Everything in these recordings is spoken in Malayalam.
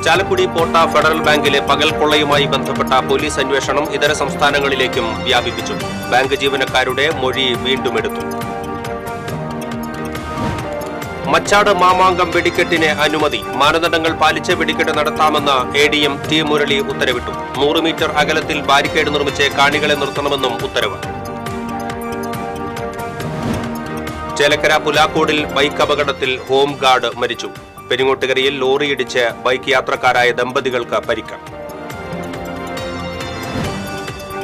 ചാലക്കുടി പോട്ട ഫെഡറൽ ബാങ്കിലെ പകൽ കൊള്ളയുമായി ബന്ധപ്പെട്ട പോലീസ് അന്വേഷണം ഇതര സംസ്ഥാനങ്ങളിലേക്കും വ്യാപിപ്പിച്ചു. ബാങ്ക് ജീവനക്കാരുടെ മൊഴി വീണ്ടും എടുത്തു. മച്ചാട് മാമാങ്കം വെടിക്കെട്ടിന് അനുമതി. മാനദണ്ഡങ്ങൾ പാലിച്ച് വെടിക്കെട്ട് നടത്താമെന്ന് ADM T മുരളി ഉത്തരവിട്ടു. 100 മീറ്റർ അകലത്തിൽ ബാരിക്കേഡ് നിർമ്മിച്ച് കാണികളെ നിർത്തണമെന്നും ഉത്തരവ്. ചേലക്കര പുലാക്കോടിൽ ബൈക്ക് അപകടത്തിൽ ഹോം ഗാർഡ് മരിച്ചു. പെരിങ്ങോട്ടുകരയിൽ ലോറിയിടിച്ച് ബൈക്ക് യാത്രക്കാരായ ദമ്പതികൾക്ക് പരിക്ക്.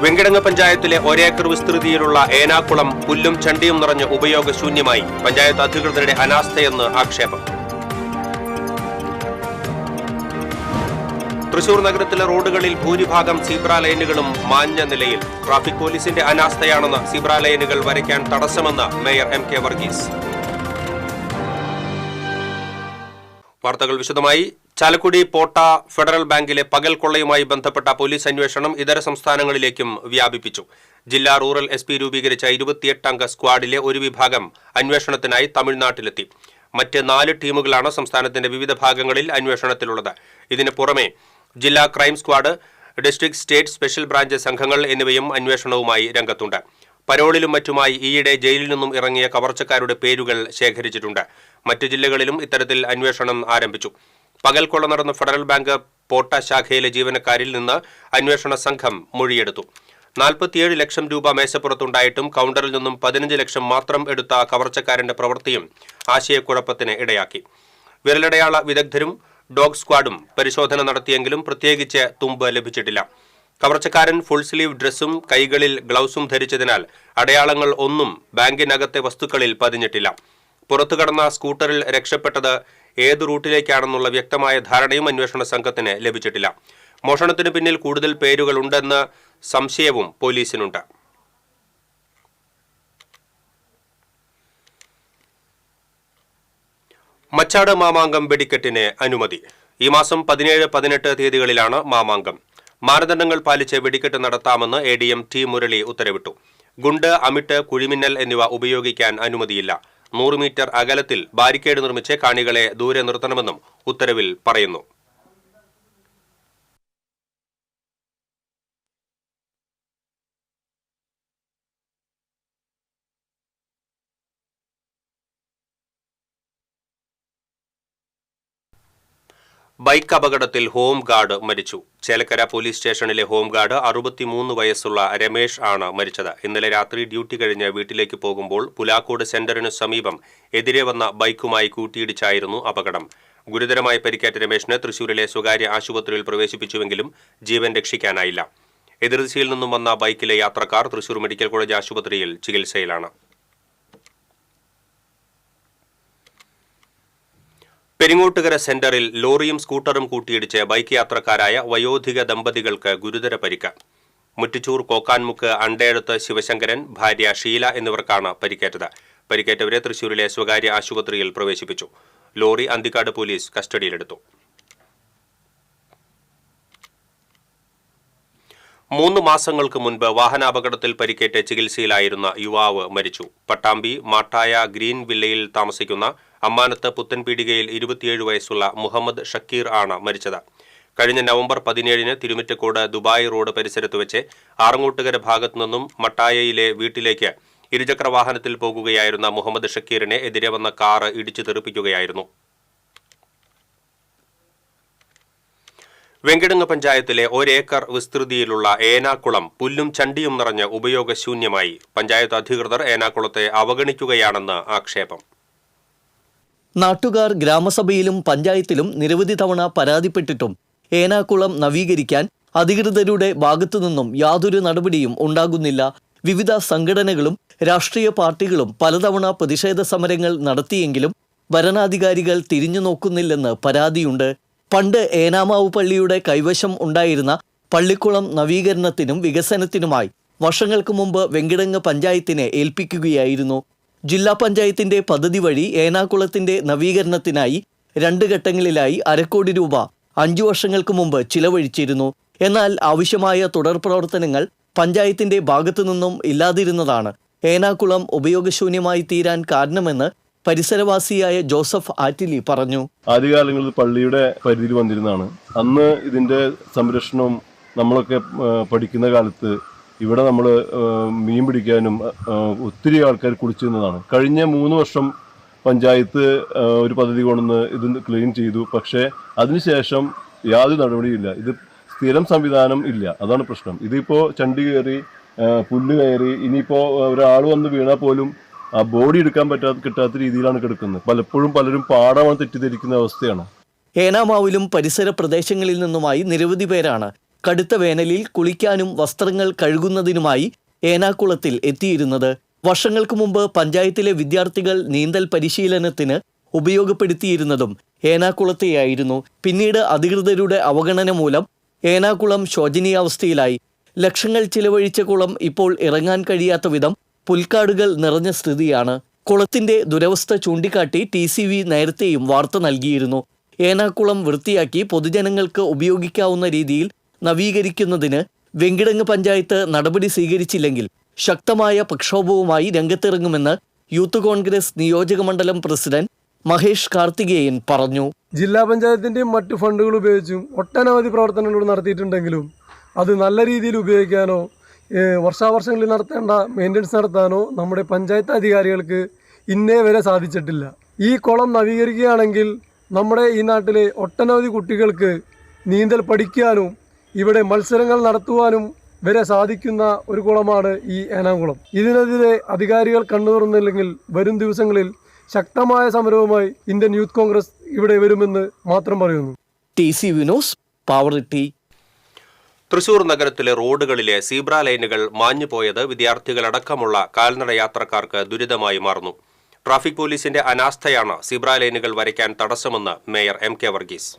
വെങ്കിടങ്ങ് പഞ്ചായത്തിലെ ഒരേക്കർ വിസ്തൃതിയിലുള്ള ഏനാക്കുളം പുല്ലും ചണ്ടിയും നിറഞ്ഞ് ഉപയോഗശൂന്യമായി. പഞ്ചായത്ത് അധികൃതരുടെ അനാസ്ഥയെന്ന് ആക്ഷേപം. തൃശൂർ നഗരത്തിലെ റോഡുകളിൽ ഭൂരിഭാഗം സീബ്ര ലൈനുകളും മാഞ്ഞ നിലയിൽ. ട്രാഫിക് പോലീസിന്റെ അനാസ്ഥയാണെന്ന് സീബ്ര ലൈനുകൾ വരയ്ക്കാൻ തടസ്സമെന്ന് മേയർ MK വർഗീസ്. വാർത്തകൾ വിശദമായി. ചാലക്കുടി പോട്ട ഫെഡറൽ ബാങ്കിലെ പകൽ കൊള്ളയുമായി ബന്ധപ്പെട്ട പോലീസ് അന്വേഷണം ഇതര സംസ്ഥാനങ്ങളിലേക്കും വ്യാപിപ്പിച്ചു. ജില്ലാ റൂറൽ SP രൂപീകരിച്ച 28 അംഗ സ്ക്വാഡിലെ ഒരു വിഭാഗം അന്വേഷണത്തിനായി തമിഴ്നാട്ടിലെത്തി. മറ്റ് 4 ടീമുകളാണ് സംസ്ഥാനത്തിന്റെ വിവിധ ഭാഗങ്ങളിൽ അന്വേഷണത്തിലുള്ളത്. ഇതിനു പുറമെ ജില്ലാ crime squad, district state special branch സംഘങ്ങൾ എന്നിവയും അന്വേഷണവുമായി രംഗത്തുണ്ട്. പരോളിലും മറ്റുമായി ഈയിടെ ജയിലിൽ നിന്നും ഇറങ്ങിയ കവർച്ചക്കാരുടെ പേരുകൾ ശേഖരിച്ചിട്ടുണ്ട്. മറ്റു ജില്ലകളിലും ഇത്തരത്തിൽ അന്വേഷണം ആരംഭിച്ചു. പകൽക്കൊള്ള നടന്ന ഫെഡറൽ ബാങ്ക് പോട്ട ശാഖയിലെ ജീവനക്കാരിൽ നിന്ന് അന്വേഷണ സംഘം മൊഴിയെടുത്തു. 47 ലക്ഷം രൂപ മേശപ്പുറത്തുണ്ടായിട്ടും കൗണ്ടറിൽ നിന്നും 15 ലക്ഷം മാത്രം എടുത്ത കവർച്ചക്കാരന്റെ പ്രവൃത്തിയും ആശയക്കുഴപ്പത്തിന് ഇടയാക്കി. വിരലടയാള വിദഗ്ധരും ഡോഗ് സ്ക്വാഡും പരിശോധന നടത്തിയെങ്കിലും പ്രത്യേകിച്ച് തുമ്പ് ലഭിച്ചിട്ടില്ല. കവർച്ചക്കാരൻ ഫുൾ സ്ലീവ് ഡ്രസ്സും കൈകളിൽ ഗ്ലൗസും ധരിച്ചതിനാൽ അടയാളങ്ങൾ ഒന്നും ബാങ്കിനകത്തെ വസ്തുക്കളിൽ പതിഞ്ഞിട്ടില്ല. പുറത്തുകടന്ന സ്കൂട്ടറിൽ രക്ഷപ്പെട്ടത് ഏതു റൂട്ടിലേക്കാണെന്നുള്ള വ്യക്തമായ ധാരണയും അന്വേഷണ സംഘത്തിന് ലഭിച്ചിട്ടില്ല. മോഷണത്തിന് പിന്നിൽ കൂടുതൽ പേരുകളുണ്ടെന്ന് സംശയവും പോലീസിനുണ്ട്. മച്ചാട് മാമാങ്കം വെടിക്കെട്ടിന് അനുമതി. ഈ മാസം 17, 18 തീയതികളിലാണ് മാമാങ്കം. മാനദണ്ഡങ്ങൾ പാലിച്ച് വെടിക്കെട്ട് നടത്താമെന്ന് ADM T മുരളി ഉത്തരവിട്ടു. ഗുണ്ട്, അമിട്ട്, കുഴിമിന്നൽ എന്നിവ ഉപയോഗിക്കാൻ അനുമതിയില്ല. 100 മീറ്റർ അകലത്തിൽ ബാരിക്കേഡ് നിർമ്മിച്ച് കാണികളെ ദൂരെ നിർത്തണമെന്നും ഉത്തരവിൽ പറയുന്നു. ബൈക്ക് അപകടത്തിൽ ഹോം ഗാർഡ് മരിച്ചു. ചേലക്കര പോലീസ് സ്റ്റേഷനിലെ ഹോം ഗാർഡ് 63 വയസ്സുള്ള രമേഷ് ആണ് മരിച്ചത്. ഇന്നലെ രാത്രി ഡ്യൂട്ടി കഴിഞ്ഞ് വീട്ടിലേക്ക് പോകുമ്പോൾ പുലാക്കോട് സെന്ററിനു സമീപം എതിരെ വന്ന ബൈക്കുമായി കൂട്ടിയിടിച്ചായിരുന്നു അപകടം. ഗുരുതരമായി പരിക്കേറ്റ രമേഷിനെ തൃശൂരിലെ സ്വകാര്യ ആശുപത്രിയിൽ പ്രവേശിപ്പിച്ചുവെങ്കിലും ജീവൻ രക്ഷിക്കാനായില്ല. എതിർദിശയിൽ നിന്നും വന്ന ബൈക്കിലെ യാത്രക്കാർ തൃശൂർ മെഡിക്കൽ കോളേജ് ആശുപത്രിയിൽ ചികിത്സയിലാണ്. പെരിങ്ങോട്ടുകര സെന്ററിൽ ലോറിയും സ്കൂട്ടറും കൂട്ടിയിടിച്ച് ബൈക്ക് യാത്രക്കാരായ വയോധിക ദമ്പതികൾക്ക് ഗുരുതര പരിക്ക്. മുറ്റിച്ചൂർ കോക്കാൻമുക്ക് അണ്ടേഴത്ത് ശിവശങ്കരൻ, ഭാര്യ ഷീല എന്നിവർക്കാണ് പരിക്കേറ്റത്. പരിക്കേറ്റവരെ തൃശൂരിലെ സ്വകാര്യ ആശുപത്രിയിൽ പ്രവേശിപ്പിച്ചു. ലോറി അന്തിക്കാട് പോലീസ് കസ്റ്റഡിയിലെടുത്തു. 3 മാസങ്ങൾക്ക് മുൻപ് വാഹനാപകടത്തിൽ പരിക്കേറ്റ് ചികിത്സയിലായിരുന്ന യുവാവ് മരിച്ചു. പട്ടാമ്പി മാട്ടായ ഗ്രീൻ വില്ലയിൽ താമസിക്കുന്ന അമ്മാനത്ത് പുത്തൻപീടികയിൽ 27 വയസ്സുള്ള മുഹമ്മദ് ഷക്കീർ ആണ് മരിച്ചത്. കഴിഞ്ഞ നവംബർ 17-ന് തിരുമിറ്റക്കോട് ദുബായ് റോഡ് പരിസരത്ത് വെച്ച് ആറങ്ങോട്ടുകര ഭാഗത്തു നിന്നും മട്ടായയിലെ വീട്ടിലേക്ക് ഇരുചക്ര വാഹനത്തിൽ പോകുകയായിരുന്ന മുഹമ്മദ് ഷക്കീറിനെ എതിരെ വന്ന കാറ് ഇടിച്ചു തെറിപ്പിക്കുകയായിരുന്നു. വെങ്കിടങ്ങ് പഞ്ചായത്തിലെ ഒരേക്കർ വിസ്തൃതിയിലുള്ള ഏനാക്കുളം പുല്ലും ചണ്ടിയും നിറഞ്ഞ് ഉപയോഗശൂന്യമായി. പഞ്ചായത്ത് അധികൃതർ ഏനാക്കുളത്തെ അവഗണിക്കുകയാണെന്ന് ആക്ഷേപം. നാട്ടുകാർ ഗ്രാമസഭയിലും പഞ്ചായത്തിലും നിരവധി തവണ പരാതിപ്പെട്ടിട്ടും ഏനാക്കുളം നവീകരിക്കാൻ അധികൃതരുടെ ഭാഗത്തുനിന്നും യാതൊരു നടപടിയും ഉണ്ടാകുന്നില്ല. വിവിധ സംഘടനകളും രാഷ്ട്രീയ പാർട്ടികളും പലതവണ പ്രതിഷേധ സമരങ്ങൾ നടത്തിയെങ്കിലും ഭരണാധികാരികൾ തിരിഞ്ഞു നോക്കുന്നില്ലെന്ന് പരാതിയുണ്ട്. പണ്ട് ഏനാമാവ് പള്ളിയുടെ കൈവശം ഉണ്ടായിരുന്ന പള്ളിക്കുളം നവീകരണത്തിനും വികസനത്തിനുമായി വർഷങ്ങൾക്ക് മുമ്പ് വെങ്കിടങ്ങ് പഞ്ചായത്തിനെ ഏൽപ്പിക്കുകയായിരുന്നു. ജില്ലാ പഞ്ചായത്തിന്റെ പദ്ധതി വഴി ഏനാക്കുളത്തിന്റെ നവീകരണത്തിനായി 2 ഘട്ടങ്ങളിലായി 1/2 കോടി രൂപ 5 വർഷങ്ങൾക്ക് മുമ്പ് ചിലവഴിച്ചിരുന്നു. എന്നാൽ ആവശ്യമായ തുടർ പ്രവർത്തനങ്ങൾ പഞ്ചായത്തിന്റെ ഭാഗത്തു നിന്നും ഇല്ലാതിരുന്നതാണ് ഏനാക്കുളം ഉപയോഗശൂന്യമായി തീരാൻ കാരണമെന്ന് പരിസരവാസിയായ ജോസഫ് ആറ്റിലി പറഞ്ഞു. ആദ്യകാലങ്ങളിൽ പള്ളിയുടെ പരിധിയിൽ വന്നിരുന്നതാണ്. അന്ന് ഇതിന്റെ സംരക്ഷണവും നമ്മളൊക്കെ പഠിക്കുന്ന കാലത്ത് ഇവിടെ നമ്മൾ മീൻ പിടിക്കാനും ഒത്തിരി ആൾക്കാർ കുളിച്ചിരുന്നതാണ്. കഴിഞ്ഞ 3 വർഷം പഞ്ചായത്ത് ഒരു പദ്ധതി കൊണ്ടുവന്ന് ഇത് ക്ലീൻ ചെയ്തു. പക്ഷേ അതിനുശേഷം യാതൊരു നടപടിയില്ല. ഇത് സ്ഥിരം സംവിധാനം ഇല്ല. അതാണ് പ്രശ്നം. ഇതിപ്പോൾ ചണ്ടി കയറി പുല്ല് കയറി ഇനിയിപ്പോൾ ഒരാൾ വന്ന് വീണാൽ പോലും ആ ബോഡി എടുക്കാൻ കിട്ടാത്ത രീതിയിലാണ് കിടക്കുന്നത്. പലപ്പോഴും പലരും പാടമാണ് തെറ്റിദ്ധരിക്കുന്ന അവസ്ഥയാണ്. ഏനാമാവിലും പരിസര പ്രദേശങ്ങളിൽ നിന്നുമായി നിരവധി പേരാണ് കടുത്ത വേനലിൽ കുളിക്കാനും വസ്ത്രങ്ങൾ കഴുകുന്നതിനുമായി ഏനാകുളത്തിൽ എത്തിയിരുന്നത്. വർഷങ്ങൾക്ക് മുമ്പ് പഞ്ചായത്തിലെ വിദ്യാർത്ഥികൾ നീന്തൽ പരിശീലനത്തിന് ഉപയോഗപ്പെടുത്തിയിരുന്നതും ഏനാകുളത്തെയായിരുന്നു. പിന്നീട് അധികൃതരുടെ അവഗണന മൂലം ഏനാകുളം ശോചനീയാവസ്ഥയിലായി. ലക്ഷങ്ങൾ ചിലവഴിച്ച കുളം ഇപ്പോൾ ഇറങ്ങാൻ കഴിയാത്ത വിധം പുൽക്കാടുകൾ നിറഞ്ഞ സ്ഥിതിയാണ്. കുളത്തിന്റെ ദുരവസ്ഥ ചൂണ്ടിക്കാട്ടി TCV നേരത്തെയും വാർത്ത നൽകിയിരുന്നു. ഏനാകുളം വൃത്തിയാക്കി പൊതുജനങ്ങൾക്ക് ഉപയോഗിക്കാവുന്ന രീതിയിൽ നവീകരിക്കുന്നതിന് വെങ്കിടങ്ങ് പഞ്ചായത്ത് നടപടി സ്വീകരിച്ചില്ലെങ്കിൽ ശക്തമായ പ്രക്ഷോഭവുമായി രംഗത്തിറങ്ങുമെന്ന് യൂത്ത് കോൺഗ്രസ് നിയോജകമണ്ഡലം പ്രസിഡന്റ് മഹേഷ് കാർത്തികേയൻ പറഞ്ഞു. ജില്ലാ പഞ്ചായത്തിൻ്റെയും മറ്റ് ഫണ്ടുകൾ ഉപയോഗിച്ചും ഒട്ടനവധി പ്രവർത്തനങ്ങൾ നടത്തിയിട്ടുണ്ടെങ്കിലും അത് നല്ല രീതിയിൽ ഉപയോഗിക്കാനോ വർഷാവർഷങ്ങളിൽ നടത്തേണ്ട മെയിൻ്റനൻസ് നടത്താനോ നമ്മുടെ പഞ്ചായത്ത് അധികാരികൾക്ക് ഇന്നേ വരെ സാധിച്ചിട്ടില്ല. ഈ കുളം നവീകരിക്കുകയാണെങ്കിൽ നമ്മുടെ ഈ നാട്ടിലെ ഒട്ടനവധി കുട്ടികൾക്ക് നീന്തൽ പഠിക്കാനും ഇവിടെ മത്സരങ്ങൾ നടത്തുവാനും വരെ സാധിക്കുന്ന ഒരു കുളമാണ് ഈ ഏനാകുളം. ഇതിനെതിരെ അധികാരികൾ കണ്ണു തുറന്നില്ലെങ്കിൽ വരും ദിവസങ്ങളിൽ ശക്തമായ സമരവുമായി ഇന്ത്യൻ യൂത്ത് കോൺഗ്രസ് ഇവിടെ വരുമെന്ന് മാത്രം പറയുന്നു. TCV news Pavaratti. തൃശൂർ നഗരത്തിലെ റോഡുകളിലെ സീബ്ര ലൈനുകൾ മാഞ്ഞുപോയത് വിദ്യാർത്ഥികളടക്കമുള്ള കാൽനട യാത്രക്കാർക്ക് ദുരിതമായി മാറുന്നു. ട്രാഫിക് പോലീസിന്റെ അനാസ്ഥയാണ് സീബ്ര ലൈനുകൾ വരയ്ക്കാൻ തടസ്സമെന്ന് മേയർ MK വർഗീസ്.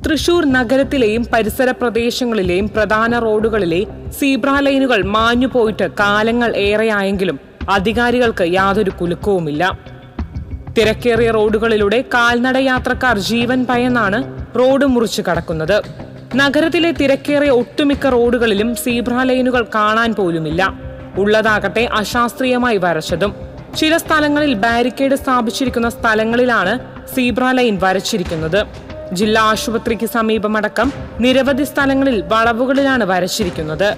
തൃശൂർ നഗരത്തിലെയും പരിസര പ്രദേശങ്ങളിലെയും പ്രധാന റോഡുകളിലെ സീബ്ര ലൈനുകൾ മാഞ്ഞുപോയിട്ട് കാലങ്ങൾ ഏറെയായെങ്കിലും അധികാരികൾക്ക് യാതൊരു കുലുക്കവുമില്ല. തിരക്കേറിയ റോഡുകളിലൂടെ കാൽനട യാത്രക്കാർ ജീവൻ ഭയന്നാണ് റോഡ് മുറിച്ചു കടക്കുന്നത്. നഗരത്തിലെ തിരക്കേറിയ ഒട്ടുമിക്ക റോഡുകളിലും സീബ്ര ലൈനുകൾ കാണാൻ പോലുമില്ല. ഉള്ളതാകട്ടെ അശാസ്ത്രീയമായി വരച്ചതും. ചില സ്ഥലങ്ങളിൽ ബാരിക്കേഡ് സ്ഥാപിച്ചിരിക്കുന്ന സ്ഥലങ്ങളിലാണ് സീബ്ര ലൈൻ വരച്ചിരിക്കുന്നത്. ജില്ലാ ആശുപത്രിക്ക് സമീപമടക്കം നിരവധി സ്ഥലങ്ങളിൽ വളവുകളിലാണ് വരച്ചിരിക്കുന്നത്.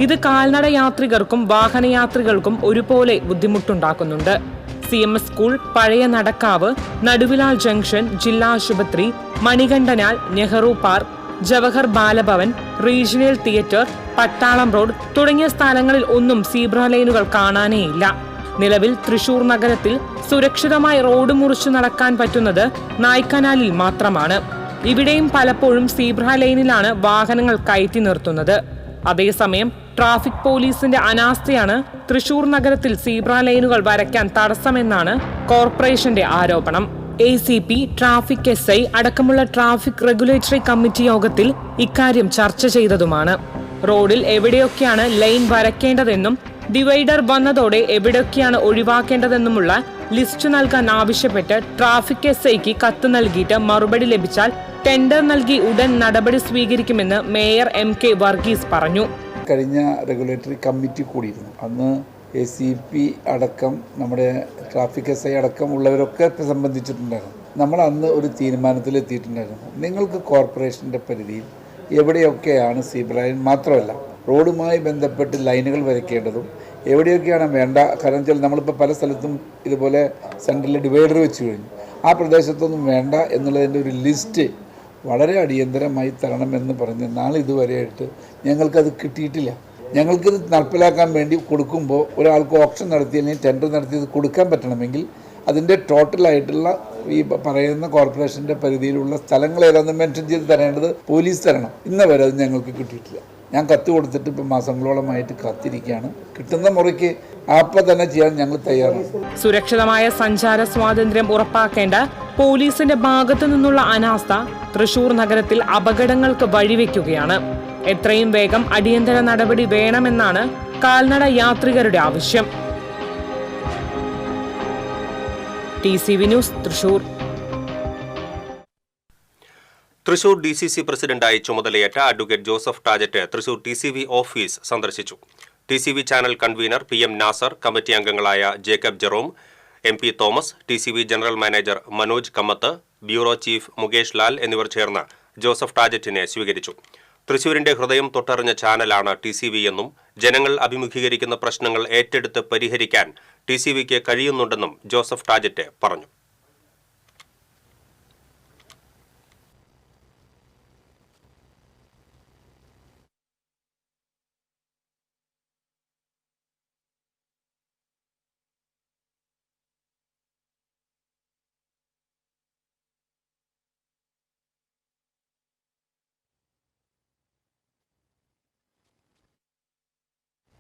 ഇത് കാൽനട യാത്രികർക്കും വാഹനയാത്രികൾക്കും ഒരുപോലെ ബുദ്ധിമുട്ടുണ്ടാക്കുന്നുണ്ട്. CMS സ്കൂൾ, പഴയ നടക്കാവ്, നടുവിലാൽ ജംഗ്ഷൻ, ജില്ലാ ആശുപത്രി, Manikandanal, Nehru park, Jawahar Balabhavan, regional theatre, Pattalam road തുടങ്ങിയ സ്ഥലങ്ങളിൽ ഒന്നും സീബ്ര ലൈനുകൾ കാണാനേയില്ല. നിലവിൽ തൃശൂർ നഗരത്തിൽ സുരക്ഷിതമായി റോഡ് മുറിച്ചു നടക്കാൻ പറ്റുന്നത് നായ്ക്കനാലിൽ മാത്രമാണ്. ഇവിടെയും പലപ്പോഴും സീബ്ര ലൈനിലാണ് വാഹനങ്ങൾ കയറ്റി നിർത്തുന്നത്. അതേസമയം ട്രാഫിക് പോലീസിന്റെ അനാസ്ഥയാണ് തൃശൂർ നഗരത്തിൽ സീബ്ര ലൈനുകൾ വരയ്ക്കാൻ തടസ്സമെന്നാണ് കോർപ്പറേഷന്റെ ആരോപണം. ACP, ട്രാഫിക് SI അടക്കമുള്ള ട്രാഫിക് റെഗുലേറ്ററി കമ്മിറ്റി യോഗത്തിൽ ഇക്കാര്യം ചർച്ച ചെയ്തതുമാണ്. റോഡിൽ എവിടെയൊക്കെയാണ് ലൈൻ വരയ്ക്കേണ്ടതെന്നും ഡിവൈഡർ വന്നതോടെ എവിടെയൊക്കെയാണ് ഒഴിവാക്കേണ്ടതെന്നുമുള്ള ലിസ്റ്റ് നൽകാൻ ആവശ്യപ്പെട്ട് ട്രാഫിക് SIക്ക് കത്ത് നൽകിയിട്ട് മറുപടി ലഭിച്ചാൽ ടെൻഡർ നൽകി ഉടൻ നടപടി സ്വീകരിക്കുമെന്ന് മേയർ MK വർഗീസ് പറഞ്ഞു. കഴിഞ്ഞ റെഗുലേറ്ററി കമ്മിറ്റി കൂടിയിരുന്നു. അന്ന് ACP അടക്കം നമ്മുടെ ട്രാഫിക് SI അടക്കം ഉള്ളവരൊക്കെ സംബന്ധിച്ചിട്ടുണ്ടായിരുന്നു. നമ്മൾ അന്ന് ഒരു തീരുമാനത്തിലെത്തിയിട്ടുണ്ടായിരുന്നു. നിങ്ങൾക്ക് കോർപ്പറേഷൻ്റെ പരിധിയിൽ എവിടെയൊക്കെയാണ് സീബ്ര ലൈൻ മാത്രമല്ല റോഡുമായി ബന്ധപ്പെട്ട് ലൈനുകൾ വരയ്ക്കേണ്ടതും എവിടെയൊക്കെയാണ് വേണ്ട. കാരണം വെച്ചാൽ നമ്മളിപ്പോൾ പല സ്ഥലത്തും ഇതുപോലെ സെൻട്രലിൽ ഡിവൈഡർ വെച്ച് കഴിഞ്ഞു. ആ പ്രദേശത്തൊന്നും വേണ്ട എന്നുള്ളതിൻ്റെ ഒരു ലിസ്റ്റ് വളരെ അടിയന്തരമായി തരണമെന്ന് പറഞ്ഞ് നാളെ ഇതുവരെയായിട്ട് ഞങ്ങൾക്കത് കിട്ടിയിട്ടില്ല. ഞങ്ങൾക്കിത് നടപ്പിലാക്കാൻ വേണ്ടി കൊടുക്കുമ്പോൾ ഒരാൾക്ക് ഓപ്ഷൻ നടത്തി അല്ലെങ്കിൽ ടെൻഡർ നടത്തി ഇത് കൊടുക്കാൻ പറ്റണമെങ്കിൽ അതിൻ്റെ ടോട്ടലായിട്ടുള്ള ഈ പറയുന്ന കോർപ്പറേഷൻ്റെ പരിധിയിലുള്ള സ്ഥലങ്ങൾ ഏതാണെന്ന് മെൻഷൻ ചെയ്ത് തരേണ്ടത് പോലീസ് തരണം. ഇന്ന് വരെ അത് ഞങ്ങൾക്ക് കിട്ടിയിട്ടില്ല. ഞാൻ കത്ത് കൊടുത്തിട്ട് ഇപ്പം മാസങ്ങളോളമായിട്ട് കാത്തിരിക്കുകയാണ്. കിട്ടുന്ന മുറയ്ക്ക് അപ്പം തന്നെ ചെയ്യാൻ ഞങ്ങൾ തയ്യാറാണ്. സുരക്ഷിതമായ സഞ്ചാര സ്വാതന്ത്ര്യം ഉറപ്പാക്കേണ്ട പോലീസിന്റെ ഭാഗത്തു നിന്നുള്ള അനാസ്ഥ തൃശൂർ നഗരത്തിൽ അപകടങ്ങൾക്ക് വഴിവെക്കുകയാണ്. എത്രയും വേഗം അടിയന്തര നടപടി വേണമെന്നാണ് കാൽനട യാത്രികരുടെ ആവശ്യം. TCV news Thrissur. Thrissur DCC പ്രസിഡന്റായി ചുമതലയേറ്റ advocate Joseph Tajet Thrissur TCV office സന്ദർശിച്ചു. TCV channel convener PM Nasar, committee അംഗങ്ങളായ Jacob Jerome, MP Thomas, TCV general manager Manoj Kammath, bureau chief Mukesh Lal എന്നിവർ ചേർന്ന് ജോസഫ് ടാജറ്റിനെ സ്വീകരിച്ചു. തൃശൂരിന്റെ ഹൃദയം തൊട്ടറിഞ്ഞ ചാനലാണ് TCV എന്നും ജനങ്ങൾ അഭിമുഖീകരിക്കുന്ന പ്രശ്നങ്ങൾ ഏറ്റെടുത്ത് പരിഹരിക്കാൻ TCVക്ക് കഴിയുന്നുണ്ടെന്നും ജോസഫ് ടാജറ്റ് പറഞ്ഞു.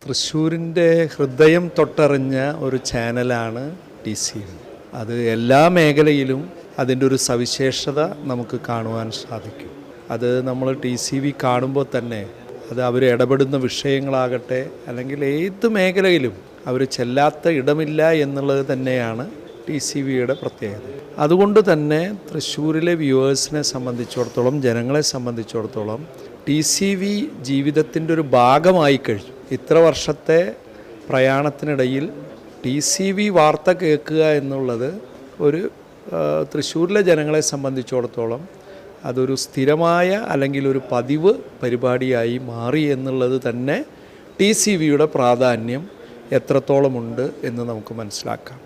തൃശ്ശൂരിൻ്റെ ഹൃദയം തൊട്ടറിഞ്ഞ ഒരു ചാനലാണ് TCV. അത് എല്ലാ മേഖലയിലും അതിൻ്റെ ഒരു സവിശേഷത നമുക്ക് കാണുവാൻ സാധിക്കും. അത് നമ്മൾ TCV കാണുമ്പോൾ തന്നെ അത് അവർ ഇടപെടുന്ന വിഷയങ്ങളാകട്ടെ അല്ലെങ്കിൽ ഏത് മേഖലയിലും അവർ ചെല്ലാത്ത ഇടമില്ല എന്നുള്ളത് തന്നെയാണ് TCVയുടെ പ്രത്യേകത. അതുകൊണ്ട് തന്നെ തൃശ്ശൂരിലെ വ്യൂവേഴ്സിനെ സംബന്ധിച്ചിടത്തോളം, ജനങ്ങളെ സംബന്ധിച്ചിടത്തോളം TCV ജീവിതത്തിൻ്റെ ഒരു ഭാഗമായി കഴിഞ്ഞു. ഇത്ര വർഷത്തെ പ്രയാണത്തിനിടയിൽ TCV വാർത്ത കേൾക്കുക എന്നുള്ളത് ഒരു തൃശ്ശൂരിലെ ജനങ്ങളെ സംബന്ധിച്ചിടത്തോളം അതൊരു സ്ഥിരമായ അല്ലെങ്കിൽ ഒരു പതിവ് പരിപാടിയായി മാറി എന്നുള്ളത് തന്നെ TCVയുടെ പ്രാധാന്യം എത്രത്തോളമുണ്ട് എന്ന് നമുക്ക് മനസ്സിലാക്കാം.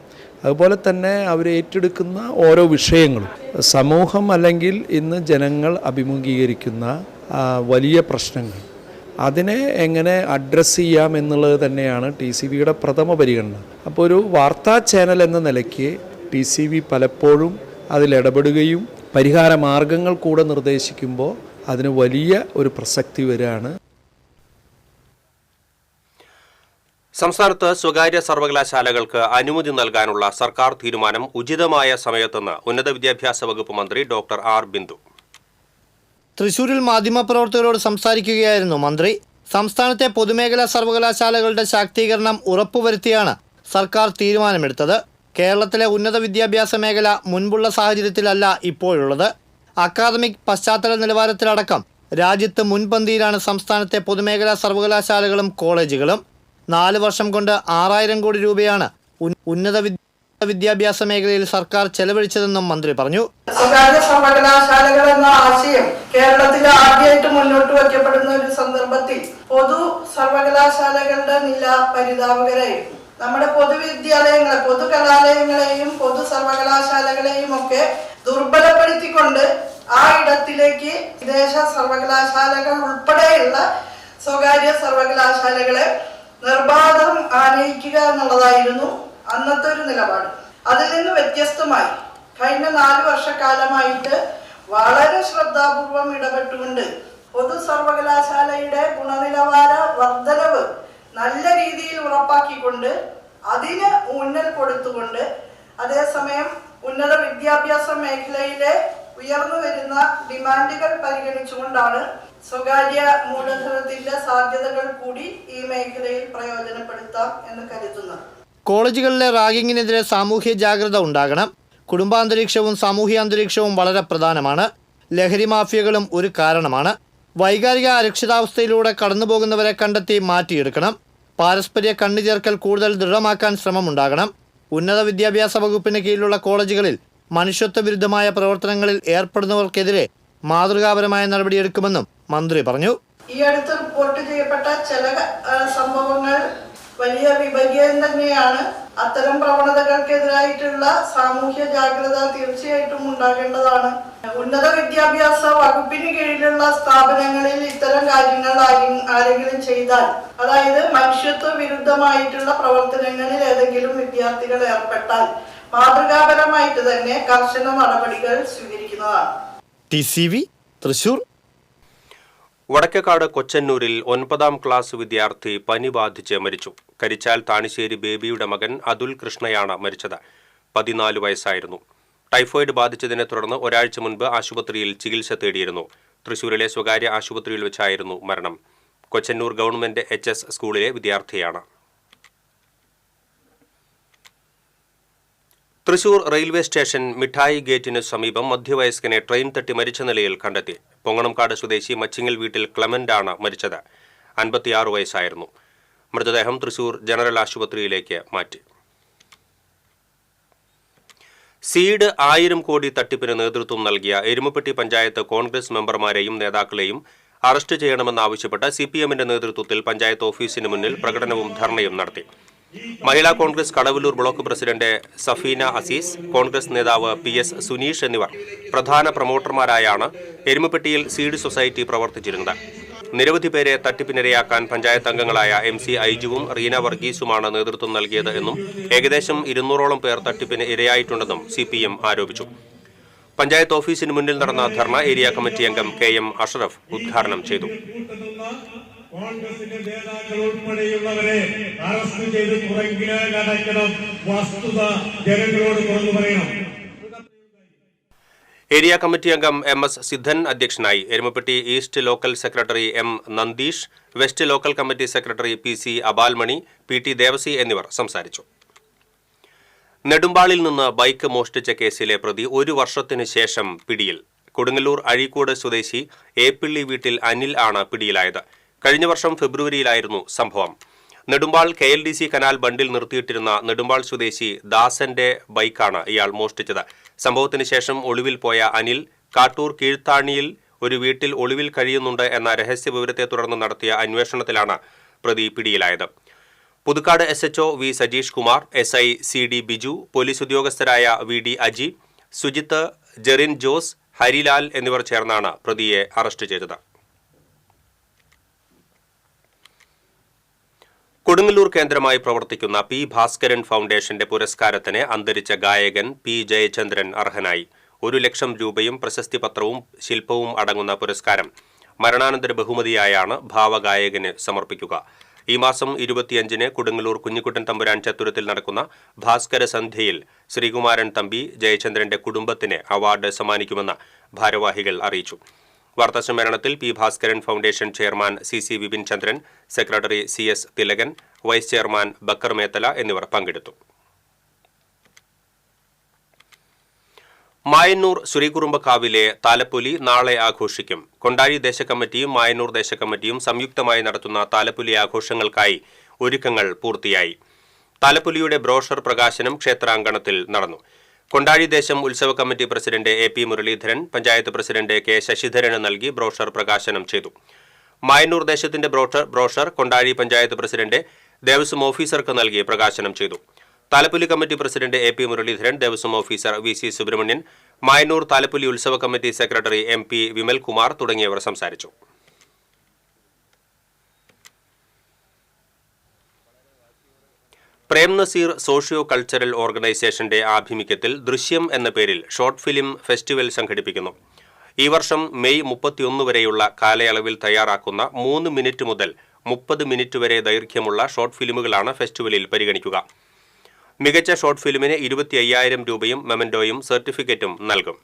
അതുപോലെ തന്നെ അവർ ഏറ്റെടുക്കുന്ന ഓരോ വിഷയങ്ങളും സമൂഹം അല്ലെങ്കിൽ ഇന്ന് ജനങ്ങൾ അഭിമുഖീകരിക്കുന്ന വലിയ പ്രശ്നങ്ങൾ അതിനെ എങ്ങനെ അഡ്രസ്സ് ചെയ്യാം എന്നുള്ളത് തന്നെയാണ് TCVയുടെ പ്രഥമ പരിഗണന. അപ്പോൾ ഒരു വാർത്താ ചാനൽ എന്ന നിലയ്ക്ക് TCV പലപ്പോഴും അതിലിടപെടുകയും പരിഹാര മാർഗങ്ങൾ കൂടെ നിർദ്ദേശിക്കുമ്പോൾ അതിന് വലിയ ഒരു പ്രസക്തി വരികയാണ്. സംസ്ഥാനത്ത് സ്വകാര്യ സർവകലാശാലകൾക്ക് അനുമതി നൽകാനുള്ള സർക്കാർ തീരുമാനം ഉചിതമായ സമയത്തെന്ന് ഉന്നത വിദ്യാഭ്യാസ വകുപ്പ് മന്ത്രി ഡോക്ടർ ആർ ബിന്ദു. തൃശൂരിൽ മാധ്യമപ്രവർത്തകരോട് സംസാരിക്കുകയായിരുന്നു മന്ത്രി. സംസ്ഥാനത്തെ പൊതുമേഖലാ സർവകലാശാലകളുടെ ശാക്തീകരണം ഉറപ്പുവരുത്തിയാണ് സർക്കാർ തീരുമാനമെടുത്തത്. കേരളത്തിലെ ഉന്നത വിദ്യാഭ്യാസ മേഖല മുൻപുള്ള സാഹചര്യത്തിലല്ല ഇപ്പോഴുള്ളത്. അക്കാദമിക് പശ്ചാത്തല നിലവാരത്തിലടക്കം രാജ്യത്ത് മുൻപന്തിയിലാണ് സംസ്ഥാനത്തെ പൊതുമേഖലാ സർവകലാശാലകളും കോളേജുകളും. 4 വർഷം കൊണ്ട് 6000 കോടി രൂപയാണ് ഉന്നത വിദ്യാഭ്യാസ മേഖലയിൽ സർക്കാർ ചെലവഴിച്ചതെന്നും മന്ത്രി പറഞ്ഞു. സ്വകാര്യ സർവകലാശാലകൾ എന്ന ആശയം കേരളത്തിൽ ആദ്യമായിട്ട് മുന്നോട്ട് വയ്ക്കപ്പെടുന്ന ഒരു സന്ദർഭത്തിൽ പൊതു സർവകലാശാലകളുടെ നില പരിതാപകരമായിരുന്നു. നമ്മുടെ പൊതുവിദ്യാലയങ്ങളെ, പൊതു കലാലയങ്ങളെയും പൊതു സർവകലാശാലകളെയും ഒക്കെ ദുർബലപ്പെടുത്തിക്കൊണ്ട് ആ ഇടത്തിലേക്ക് വിദേശ സർവകലാശാലകൾ ഉൾപ്പെടെയുള്ള സ്വകാര്യ സർവകലാശാലകളെ നിർബാധം ആനയിക്കുക എന്നുള്ളതായിരുന്നു അന്നത്തെ ഒരു നിലപാട്. അതിൽ നിന്ന് വ്യത്യസ്തമായി കഴിഞ്ഞ 4 വർഷക്കാലമായിട്ട് വളരെ ശ്രദ്ധാപൂർവം ഇടപെട്ടുകൊണ്ട് പൊതു സർവകലാശാലയുടെ ഗുണനിലവാര വർധനവ് നല്ല രീതിയിൽ ഉറപ്പാക്കിക്കൊണ്ട് അതിന് ഊന്നൽ കൊടുത്തുകൊണ്ട് അതേസമയം ഉന്നത വിദ്യാഭ്യാസ മേഖലയിലെ ഉയർന്നു വരുന്ന ഡിമാൻഡുകൾ പരിഗണിച്ചുകൊണ്ടാണ് സ്വകാര്യ മൂലധനത്തിന്റെ സാധ്യതകൾ കൂടി ഈ മേഖലയിൽ പ്രയോജനപ്പെടുത്താം എന്ന് കരുതുന്നത്. കോളേജുകളിലെ റാഗിങ്ങിനെതിരെ സാമൂഹ്യ ജാഗ്രത ഉണ്ടാകണം. കുടുംബാന്തരീക്ഷവും സാമൂഹ്യ അന്തരീക്ഷവും വളരെ പ്രധാനമാണ്. ലഹരി മാഫിയകളും ഒരു കാരണമാണ്. വൈകാരിക അരക്ഷിതാവസ്ഥയിലൂടെ കടന്നുപോകുന്നവരെ കണ്ടെത്തി മാറ്റിയെടുക്കണം. പാരസ്പര്യ കണ്ണുചേർക്കൽ കൂടുതൽ ദൃഢമാക്കാൻ ശ്രമമുണ്ടാകണം. ഉന്നത വിദ്യാഭ്യാസ വകുപ്പിന് കീഴിലുള്ള കോളേജുകളിൽ മനുഷ്യത്വ വിരുദ്ധമായ പ്രവർത്തനങ്ങളിൽ ഏർപ്പെടുന്നവർക്കെതിരെ മാതൃകാപരമായ നടപടിയെടുക്കുമെന്നും മന്ത്രി പറഞ്ഞു. ഈ അടുത്ത് റിപ്പോർട്ട് ചെയ്യപ്പെട്ട ചില സംഭവങ്ങൾ വലിയ വിപര്യം തന്നെയാണ്. അത്തരം പ്രവണതകൾക്കെതിരായിട്ടുള്ള സാമൂഹ്യ ജാഗ്രത തീർച്ചയായിട്ടും ഉണ്ടാകേണ്ടതാണ്. ഉന്നത വിദ്യാഭ്യാസ വകുപ്പിന് കീഴിലുള്ള സ്ഥാപനങ്ങളിൽ ഇത്തരം കാര്യങ്ങൾ ആരെങ്കിലും ചെയ്താൽ, അതായത് മനുഷ്യത്വ വിരുദ്ധമായിട്ടുള്ള പ്രവർത്തനങ്ങളിൽ ഏതെങ്കിലും വിദ്യാർത്ഥികൾ ഏർപ്പെട്ടാൽ മാതൃകാപരമായിട്ട് തന്നെ കർശന നടപടികൾ സ്വീകരിക്കുന്നതാണ്. TCV തൃശൂർ. വടക്കേക്കാട് കൊച്ചന്നൂരിൽ 9ാം ക്ലാസ് വിദ്യാർത്ഥി പനി ബാധിച്ച് മരിച്ചു. കരിച്ചാൽ താണിശ്ശേരി ബേബിയുടെ മകൻ അതുൽ കൃഷ്ണയാണ് മരിച്ചത്. 14 വയസ്സായിരുന്നു. ടൈഫോയിഡ് ബാധിച്ചതിനെ തുടർന്ന് ഒരാഴ്ച മുൻപ് ആശുപത്രിയിൽ ചികിത്സ തേടിയിരുന്നു. തൃശൂരിലെ സ്വകാര്യ ആശുപത്രിയിൽ വെച്ചായിരുന്നു മരണം. കൊച്ചന്നൂർ ഗവൺമെന്റ് HS സ്കൂളിലെ വിദ്യാർത്ഥിയാണ്. തൃശൂർ റെയിൽവേ സ്റ്റേഷൻ മിഠായി ഗേറ്റിന് സമീപം മധ്യവയസ്കനെ ട്രെയിൻ തട്ടി മരിച്ച നിലയിൽ കണ്ടെത്തി. പൊങ്ങണംകാട് സ്വദേശി മച്ചിങ്ങൽ വീട്ടിൽ ക്ലെമന്റാണ് മരിച്ചത്. 56 വയസ്സായിരുന്നു. മൃതദേഹം തൃശൂർ ജനറൽ ആശുപത്രിയിലേക്ക് മാറ്റി. സീഡ് 1000 കോടി തട്ടിപ്പിന് നേതൃത്വം നൽകിയ എരുമപ്പെട്ടി പഞ്ചായത്ത് കോൺഗ്രസ് മെമ്പർമാരെയും നേതാക്കളെയും അറസ്റ്റ് ചെയ്യണമെന്നാവശ്യപ്പെട്ട് CPM-ന്റെ നേതൃത്വത്തിൽ പഞ്ചായത്ത് ഓഫീസിന് മുന്നിൽ പ്രകടനവും ധർണയും നടത്തി. മഹിളാ കോൺഗ്രസ് കടവല്ലൂർ ബ്ലോക്ക് പ്രസിഡന്റ് സഫീന അസീസ്, കോൺഗ്രസ് നേതാവ് PS സുനീഷ് എന്നിവർ പ്രധാന പ്രൊമോട്ടർമാരായാണ് എരുമപ്പെട്ടിയിൽ സീഡ് സൊസൈറ്റി പ്രവർത്തിച്ചിരുന്നത്. നിരവധി പേരെ തട്ടിപ്പിനിരയാക്കാൻ പഞ്ചായത്ത് അംഗങ്ങളായ MC ഐജുവും റീന വർഗീസുമാണ് നേതൃത്വം നൽകിയത് എന്നും ഏകദേശം 200ഓളം പേർ തട്ടിപ്പിന് ഇരയായിട്ടുണ്ടെന്നും CPM ആരോപിച്ചു. പഞ്ചായത്ത് ഓഫീസിന് മുന്നിൽ നടന്ന ധർണ ഏരിയ കമ്മിറ്റി അംഗം KM അഷ്റഫ് ഉദ്ഘാടനം ചെയ്തു. കോൺഗ്രസിന്റെ നേതാക്കൾ ഉൾപ്പെടെയുള്ളവരെ അറസ്റ്റ് ചെയ്ത് പുറകിലടക്കണം. വസ്തുത ജനങ്ങളോട് തുറന്നു പറയണം. ഏരിയ കമ്മിറ്റി അംഗം MS സിദ്ധൻ അധ്യക്ഷനായി. Erumapetty east local secretary M Nandeesh, west local committee secretary PC Abalmani, PT Devasi എന്നിവർ സംസാരിച്ചു. നെടുമ്പാളിൽ നിന്ന് ബൈക്ക് മോഷ്ടിച്ച കേസിലെ പ്രതി 1 വർഷത്തിന് ശേഷം പിടിയിൽ. കൊടുങ്ങല്ലൂർ അഴീക്കോട് സ്വദേശി ഏപ്പിള്ളി വീട്ടിൽ അനിൽ ആണ് പിടിയിലായത്. കഴിഞ്ഞ വർഷം ഫെബ്രുവരിയിലായിരുന്നു സംഭവം. നെടുമ്പാൾ KLDC കനാൽ ബണ്ടിൽ നിർത്തിയിട്ടിരുന്ന നെടുമ്പാൾ സ്വദേശി ദാസന്റെ ബൈക്കാണ് ഇയാൾ മോഷ്ടിച്ചത്. സംഭവത്തിന് ശേഷം ഒളിവിൽ പോയ അനിൽ കാട്ടൂർ കീഴ്ത്താണിയിൽ ഒരു വീട്ടിൽ ഒളിവിൽ കഴിയുന്നുണ്ട് എന്ന രഹസ്യ വിവരത്തെ തുടർന്ന് നടത്തിയ അന്വേഷണത്തിലാണ് പ്രതി പിടിയിലായത്. Puthukkad SHO V Sajeesh Kumar, SI CD Biju, police ഉദ്യോഗസ്ഥരായ VD അജി, സുജിത്ത്, ജെറിൻ ജോസ്, ഹരിലാൽ എന്നിവർ ചേർന്നാണ് പ്രതിയെ അറസ്റ്റ് ചെയ്തത്. കൊടുങ്ങല്ലൂർ കേന്ദ്രമായി പ്രവർത്തിക്കുന്ന P ഭാസ്കരൻ ഫൗണ്ടേഷന്റെ പുരസ്കാരത്തിന് അന്തരിച്ച ഗായകൻ P ജയചന്ദ്രൻ അർഹനായി. 1 ലക്ഷം രൂപയും പ്രശസ്തി പത്രവും ശില്പവും അടങ്ങുന്ന പുരസ്കാരം മരണാനന്തര ബഹുമതിയായാണ് ഭാവഗായകന് സമർപ്പിക്കുക. ഈ മാസം 25-ന് കൊടുങ്ങല്ലൂർ കുഞ്ഞിക്കുട്ടൻ തമ്പുരാൻ ചത്തുരത്തിൽ നടക്കുന്ന ഭാസ്കര സന്ധ്യയിൽ ശ്രീകുമാരൻ തമ്പി ജയചന്ദ്രന്റെ കുടുംബത്തിന് അവാർഡ് സമ്മാനിക്കുമെന്ന് ഭാരവാഹികൾ അറിയിച്ചു. വാർത്താസമ്മേളനത്തിൽ P Bhaskaran foundation chairman CC Vipin Chandran, secretary CS Thilakan, vice chairman Bakkar Methala എന്നിവർ പങ്കെടുത്തു. മായന്നൂർ ശ്രീകുറുമ്പക്കാവിലെ താലപ്പൊലി നാളെ ആഘോഷിക്കും. കൊണ്ടാഴി ദേശകമ്മിറ്റിയും മായന്നൂർ ദേശകമ്മിറ്റിയും സംയുക്തമായി നടത്തുന്ന താലപ്പൊലി ആഘോഷങ്ങൾക്കായി ഒരുക്കങ്ങൾ പൂർത്തിയായി. താലപ്പൊലിയുടെ ബ്രോഷർ പ്രകാശനം ക്ഷേത്രാങ്കണത്തിൽ നടന്നു. കൊണ്ടാഴി ദേശം ഉത്സവ committee president AP Muraleedharan panchayat president K ശശിധരന് നൽകി ബ്രോഷർ പ്രകാശനം ചെയ്തു. മായന്നൂർ ദേശത്തിന്റെ ബ്രോഷർ കൊണ്ടാഴി പഞ്ചായത്ത് പ്രസിഡന്റ് ദേവസ്വം ഓഫീസർക്ക് നൽകി പ്രകാശനം ചെയ്തു. Thalappoli committee president AP Muraleedharan, Devaswom officer VC Subrahmanian, Mayannur Thalappoli ഉത്സവ കമ്മിറ്റി സെക്രട്ടറി MP വിമൽകുമാർ തുടങ്ങിയവർ സംസാരിച്ചു. പ്രേം നസീർ സോഷ്യോ കൾച്ചറൽ ഓർഗനൈസേഷന്റെ ആഭിമുഖ്യത്തിൽ ദൃശ്യം എന്ന പേരിൽ ഷോർട്ട് ഫിലിം ഫെസ്റ്റിവൽ സംഘടിപ്പിക്കുന്നു. ഈ വർഷം മെയ് 31 വരെയുള്ള കാലയളവിൽ തയ്യാറാക്കുന്ന 3 മിനിറ്റ് മുതൽ 30 മിനിറ്റ് വരെ ദൈർഘ്യമുള്ള ഷോർട്ട് ഫിലിമുകളാണ് ഫെസ്റ്റിവലിൽ പരിഗണിക്കുക. മികച്ച ഷോർട്ട് ഫിലിമിന് 25,000 രൂപയും മെമന്റോയും സർട്ടിഫിക്കറ്റും നൽകും.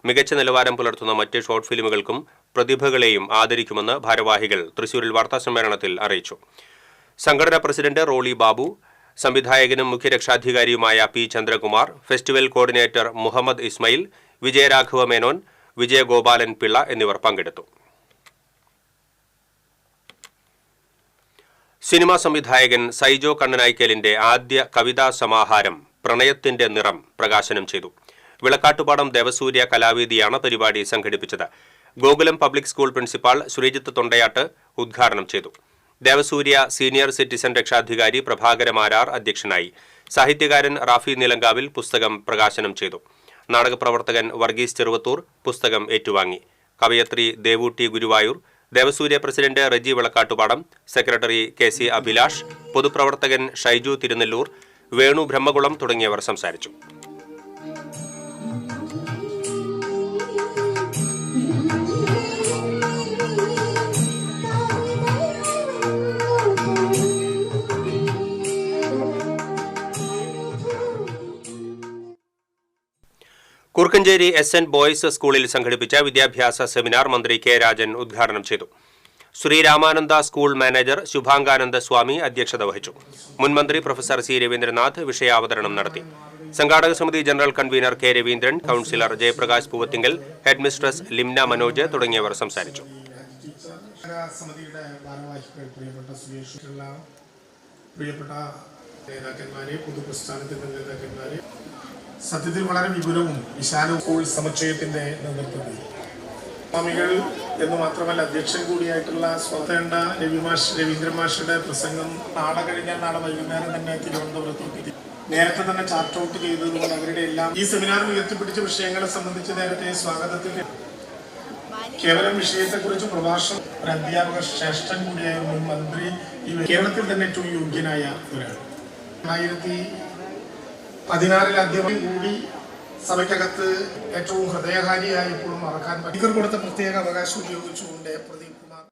മികച്ച നിലവാരം പുലർത്തുന്ന മറ്റ് ഷോർട്ട് ഫിലിമുകൾക്കും പ്രതിഭകളെയും ആദരിക്കുമെന്ന് ഭാരവാഹികൾ തൃശൂരിൽ വാർത്താസമ്മേളനത്തിൽ അറിയിച്ചു. സംഘടനാ പ്രസിഡന്റ് റോളി ബാബു, സംവിധായകനും മുഖ്യരക്ഷാധികാരിയുമായ P Chandrakumar, festival coordinator Muhammad Ismail, Vijayaraghava Menon, Vijayagopalan Pillai എന്നിവർ പങ്കെടുത്തു. സിനിമാ സംവിധായകൻ സൈജോ കണ്ണനായ്ക്കലിന്റെ ആദ്യ കവിതാ സമാഹാരം പ്രണയത്തിന്റെ നിറം പ്രകാശനം ചെയ്തു. വിളക്കാട്ടുപാടം ദേവസൂര്യ കലാവേദിയാണ് പരിപാടി സംഘടിപ്പിച്ചത്. Gokulam public school principal Sreejith Thondayattu ഉദ്ഘാടനം ചെയ്തു. ദേവസൂര്യ സീനിയർ സിറ്റിസൺ രക്ഷാധികാരി പ്രഭാകരമാരാർ അധ്യക്ഷനായി. സാഹിത്യകാരൻ റാഫി നിലങ്കാവിൽ പുസ്തകം പ്രകാശനം ചെയ്തു. നാടകപ്രവർത്തകൻ വർഗീസ് ചെറുവത്തൂർ പുസ്തകം ഏറ്റുവാങ്ങി. കവയത്രി Devootty Guruvayur, Devasurya president Reji Vilakkattupadam, secretary KC Abhilash, പൊതുപ്രവർത്തകൻ ഷൈജു തിരുനെല്ലൂർ, വേണു ബ്രഹ്മകുളം തുടങ്ങിയവർ സംസാരിച്ചു. കുറുക്കഞ്ചേരി SN ബോയ്സ് സ്കൂളിൽ സംഘടിപ്പിച്ച വിദ്യാഭ്യാസ സെമിനാർ മന്ത്രി K രാജൻ ഉദ്ഘാടനം ചെയ്തു. ശ്രീരാമാനന്ദ സ്കൂൾ മാനേജർ ശുഭാംഗാനന്ദ സ്വാമി അധ്യക്ഷത വഹിച്ചു. മുൻമന്ത്രി പ്രൊഫസർ C രവീന്ദ്രനാഥ് വിഷയാവതരണം നടത്തി. സംഘാടക സമിതി general convener K Raveendran, councillor Jayaprakash Poovathingal, head mistress Limna Manoj തുടങ്ങിയവർ സംസാരിച്ചു. പ്രിയപ്പെട്ട നേതാക്കന്മാരെ, പൊതുപ്രസ്ഥാനത്തിന്റെ നേതാക്കന്മാരെ, സത്യത്തിൽ വളരെ വിപുലവും വിശാലവും സ്കൂൾ സമുച്ചയത്തിന്റെ നേതൃത്വത്തിൽ സ്വാമികൾ എന്ന് മാത്രമല്ല അധ്യക്ഷൻ കൂടിയായിട്ടുള്ള സ്വതേണ്ട രവീന്ദ്രൻ മാഷയുടെ പ്രസംഗം നാളെ കഴിഞ്ഞാൽ നാളെ വൈകുന്നേരം തന്നെ തിരുവനന്തപുരത്ത് നേരത്തെ തന്നെ ചാർട്ട് ഔട്ട് ചെയ്തതുകൊണ്ട് അവരുടെ എല്ലാം ഈ സെമിനാറിൽ ഉയർത്തിപ്പിടിച്ച വിഷയങ്ങളെ സംബന്ധിച്ച് നേരത്തെ സ്വാഗതത്തിൽ കേവലം വിഷയത്തെക്കുറിച്ച് പ്രഭാഷണം ഒരു അധ്യാപക ശ്രേഷ്ഠൻ കൂടിയായ മുൻ മന്ത്രി കേരളത്തിൽ തന്നെ ഏറ്റവും യോഗ്യനായ ഒരാൾ 2016 അധ്യാപകൻ കൂടി സഭയ്ക്കകത്ത് ഏറ്റവും ഹൃദയഹാരിയായപ്പോഴും മറക്കാൻ സ്പീക്കർ കൊടുത്ത പ്രത്യേക അവകാശം ഉപയോഗിച്ചുകൊണ്ട് പ്രദീപ് കുമാർ.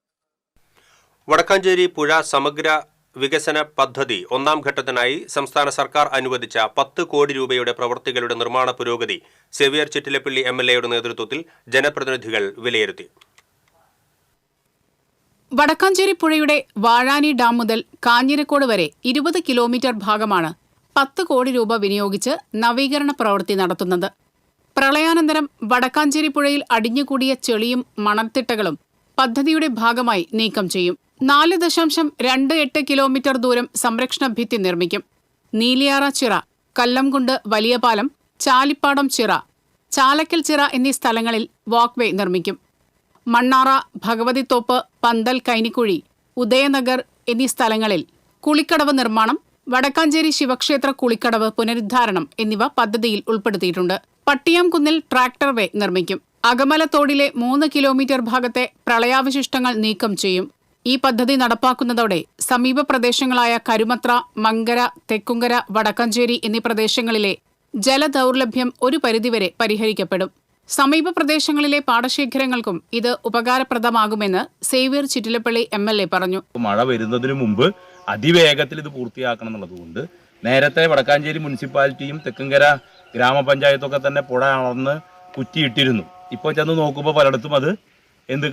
വടക്കാഞ്ചേരി പുഴ സമഗ്ര വികസന പദ്ധതി ഒന്നാം ഘട്ടത്തിനായി സംസ്ഥാന സർക്കാർ അനുവദിച്ച 10 കോടി രൂപയുടെ പ്രവൃത്തികളുടെ നിർമ്മാണ പുരോഗതി സേവ്യർ ചിറ്റിലപ്പള്ളി MLAയുടെ നേതൃത്വത്തിൽ ജനപ്രതിനിധികൾ വിലയിരുത്തി. വടക്കാഞ്ചേരി പുഴയുടെ വാഴാനി ഡാം മുതൽ കാഞ്ഞിരക്കോട് വരെ 20 കിലോമീറ്റർ ഭാഗമാണ് 10 കോടി രൂപ വിനിയോഗിച്ച് നവീകരണ പ്രവൃത്തി നടത്തുന്നത്. പ്രളയാനന്തരം വടക്കാഞ്ചേരി പുഴയിൽ അടിഞ്ഞുകൂടിയ ചെളിയും മണൽത്തിട്ടകളും പദ്ധതിയുടെ ഭാഗമായി നീക്കം ചെയ്യും. 4.28 കിലോമീറ്റർ ദൂരം സംരക്ഷണ ഭിത്തി നിർമ്മിക്കും. നീലിയാറ ചിറ, കല്ലംകുണ്ട് വലിയ പാലം, ചാലിപ്പാടം ചിറ, ചാലക്കൽ ചിറ എന്നീ സ്ഥലങ്ങളിൽ വാക്ക്വേ നിർമ്മിക്കും. മണ്ണാറ, ഭഗവതിത്തോപ്പ്, പന്തൽ, കൈനിക്കുഴി, ഉദയനഗർ എന്നീ സ്ഥലങ്ങളിൽ കുളിക്കടവ് നിർമ്മാണം, വടക്കാഞ്ചേരി ശിവക്ഷേത്ര കുളിക്കടവ് പുനരുദ്ധാരണം എന്നിവ പദ്ധതിയിൽ ഉൾപ്പെടുത്തിയിട്ടുണ്ട്. പട്ടിയാംകുന്നിൽ ട്രാക്ടർ വേ നിർമ്മിക്കും. അകമലത്തോടിലെ 3 കിലോമീറ്റർ ഭാഗത്തെ പ്രളയാവശിഷ്ടങ്ങൾ നീക്കം ചെയ്യും. ഈ പദ്ധതി നടപ്പാക്കുന്നതോടെ സമീപ പ്രദേശങ്ങളായ കരുമത്ര, മങ്കര, തെക്കുങ്കര, വടക്കാഞ്ചേരി എന്നീ പ്രദേശങ്ങളിലെ ജലദൗർലഭ്യം ഒരു പരിധിവരെ പരിഹരിക്കപ്പെടും. സമീപ പ്രദേശങ്ങളിലെ പാടശേഖരങ്ങൾക്കും ഇത് ഉപകാരപ്രദമാകുമെന്ന് സേവ്യർ ചിറ്റിലപ്പള്ളി MLA പറഞ്ഞു. മഴ വരുന്നതിന് മുമ്പ് അതിവേഗത്തിൽ ഇത് പൂർത്തിയാക്കണം എന്നുള്ളതുകൊണ്ട് നേരത്തെ വടക്കാഞ്ചേരി മുനിസിപ്പാലിറ്റിയും തെക്കുംകര ഗ്രാമപഞ്ചായത്തൊക്കെ തന്നെ പുഴ അളന്ന് കുറ്റിയിട്ടിരുന്നു. ഇപ്പോൾ ചെന്ന് നോക്കുമ്പോൾ പലയിടത്തും അത്